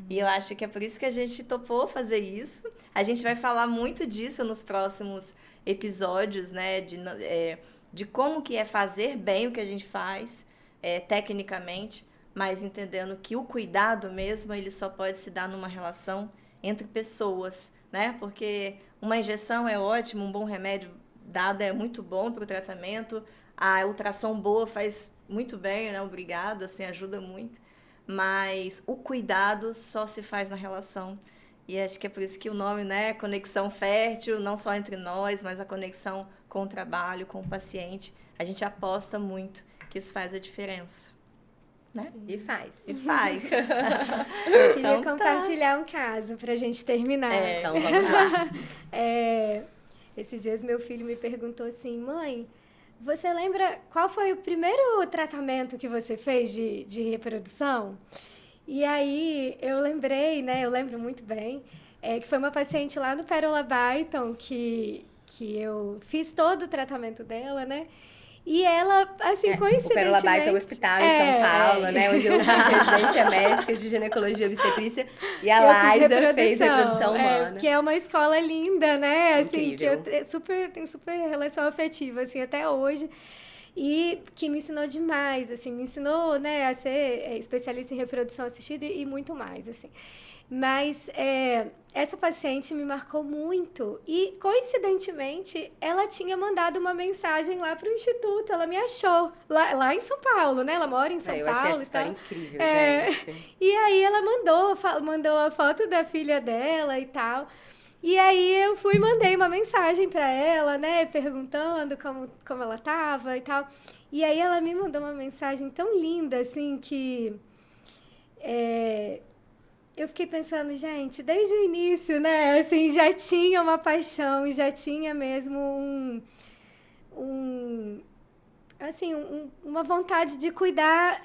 E eu acho que é por isso que a gente topou fazer isso. A gente vai falar muito disso nos próximos episódios, né? De como que é fazer bem o que a gente faz, tecnicamente, mas entendendo que o cuidado mesmo, ele só pode se dar numa relação entre pessoas, né? Porque uma injeção é ótimo, um bom remédio dado é muito bom para o tratamento, a ultrassom boa faz muito bem, né? Obrigada, assim, ajuda muito. Mas o cuidado só se faz na relação. E acho que é por isso que o nome, né, conexão fértil, não só entre nós, mas a conexão com o trabalho, com o paciente. A gente aposta muito que isso faz a diferença. Né? E faz. E faz. Queria então, compartilhar um caso para a gente terminar. Então, vamos lá. Esses dias meu filho me perguntou assim, mãe, você lembra qual foi o primeiro tratamento que você fez de reprodução? E aí eu lembrei, né? Eu lembro muito bem, que foi uma paciente lá no Pérola Byton que eu fiz todo o tratamento dela, né? E ela, assim, coincidentemente... O Pérola Byton é um hospital em São Paulo, né? Onde eu fiz residência médica de ginecologia e obstetrícia. E a Liza fez reprodução humana. Que é uma escola linda, né? Assim, incrível. Que eu tenho super relação afetiva, assim, até hoje. E que me ensinou demais, assim. Me ensinou, né, a ser especialista em reprodução assistida e muito mais, assim. Mas essa paciente me marcou muito e, coincidentemente, ela tinha mandado uma mensagem lá para o Instituto, ela me achou, lá em São Paulo, né? Ela mora em São Paulo. Eu achei essa história incrível, gente. E aí ela mandou a foto da filha dela e tal. E aí eu fui e mandei uma mensagem para ela, né? Perguntando como ela estava e tal. E aí ela me mandou uma mensagem tão linda, assim, que... eu fiquei pensando, gente, desde o início, né, assim, já tinha uma paixão, já tinha mesmo uma vontade de cuidar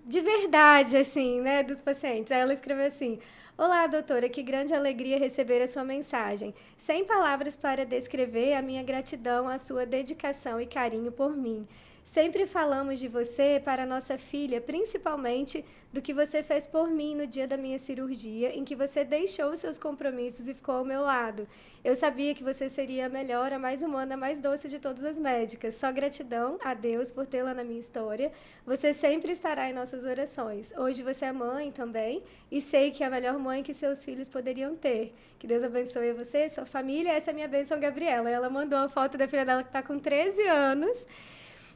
de verdade, assim, né, dos pacientes. Aí ela escreveu assim: Olá, doutora, que grande alegria receber a sua mensagem. Sem palavras para descrever a minha gratidão, a sua dedicação e carinho por mim. Sempre falamos de você para nossa filha, principalmente do que você fez por mim no dia da minha cirurgia, em que você deixou seus compromissos e ficou ao meu lado. Eu sabia que você seria a melhor, a mais humana, a mais doce de todas as médicas. Só gratidão a Deus por tê-la na minha história. Você sempre estará em nossas orações. Hoje você é mãe também e sei que é a melhor mãe que seus filhos poderiam ter. Que Deus abençoe você, sua família. Essa é a minha bênção, Gabriela. Ela mandou a foto da filha dela que está com 13 anos.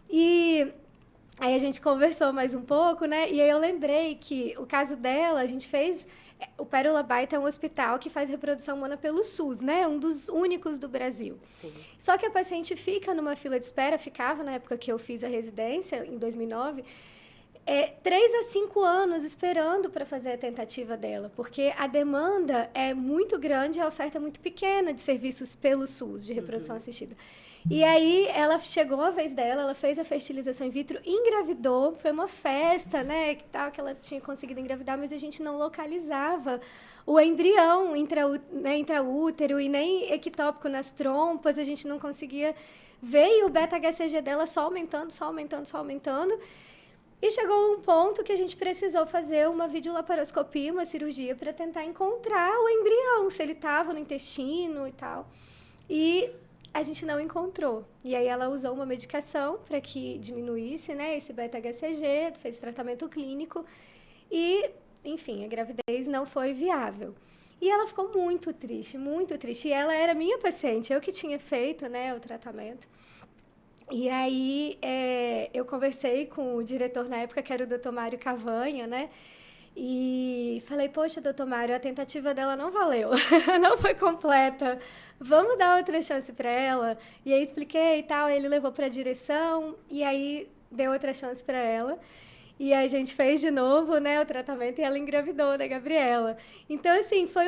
E aí a gente conversou mais um pouco, né? E aí eu lembrei que o caso dela, a gente fez... O Pérola Baita é um hospital que faz reprodução humana pelo SUS, né? Um dos únicos do Brasil. Sim. Só que a paciente fica numa fila de espera, ficava na época que eu fiz a residência, em 2009, 3 a 5 anos esperando para fazer a tentativa dela, porque a demanda é muito grande e a oferta é muito pequena de serviços pelo SUS, de reprodução assistida. E aí, ela chegou a vez dela, ela fez a fertilização in vitro, engravidou, foi uma festa, né, que ela tinha conseguido engravidar, mas a gente não localizava o embrião intraútero e nem ectópico nas trompas, a gente não conseguia ver, e o beta-HCG dela só aumentando. E chegou um ponto que a gente precisou fazer uma videolaparoscopia, uma cirurgia, para tentar encontrar o embrião, se ele estava no intestino e tal. E a gente não encontrou. E aí ela usou uma medicação para que diminuísse, né, esse beta-HCG, fez tratamento clínico e, enfim, a gravidez não foi viável. E ela ficou muito triste, muito triste. E ela era minha paciente, eu que tinha feito, né, o tratamento. E aí eu conversei com o diretor na época, que era o Dr. Mário Cavanha, né? E falei, poxa, doutor Mário, a tentativa dela não valeu, não foi completa, vamos dar outra chance para ela. E aí expliquei e tal, ele levou para a direção e aí deu outra chance para ela. E a gente fez de novo, né, o tratamento e ela engravidou da Gabriela. Então, assim, foi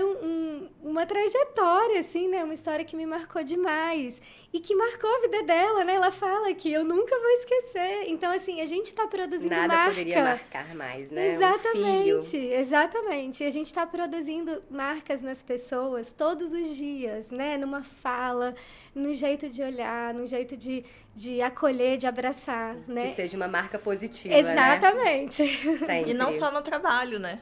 uma trajetória, assim, né, uma história que me marcou demais. E que marcou a vida dela, né? Ela fala que eu nunca vou esquecer. Então, assim, a gente está produzindo marca. Nada poderia marcar mais, né? Exatamente, Um filho. exatamente. A gente está produzindo marcas nas pessoas todos os dias, né? Numa fala, no jeito de olhar, no jeito de acolher, de abraçar, né? Que seja uma marca positiva, Exatamente. Né? Sempre. E não só no trabalho, né?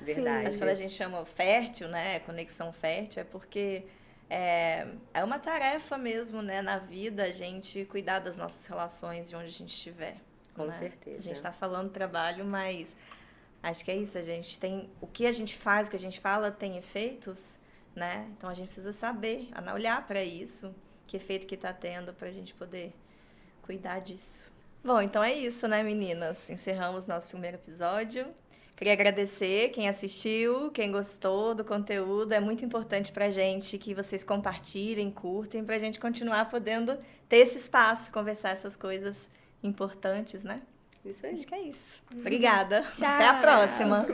Verdade. Acho que quando a gente chama fértil, né? Conexão fértil, é porque é uma tarefa mesmo, né? Na vida, a gente cuidar das nossas relações de onde a gente estiver. Com né? certeza. A gente está falando trabalho, mas acho que é isso. A gente tem... O que a gente faz, o que a gente fala tem efeitos, né? Então, a gente precisa saber, olhar para isso, que efeito que está tendo, para a gente poder cuidar disso. Bom, então é isso, né, meninas? Encerramos nosso primeiro episódio. Queria agradecer quem assistiu, quem gostou do conteúdo. É muito importante pra gente que vocês compartilhem, curtem, pra gente continuar podendo ter esse espaço, conversar essas coisas importantes, né? Isso aí. Acho que é isso. Obrigada. Tchau. Até a próxima.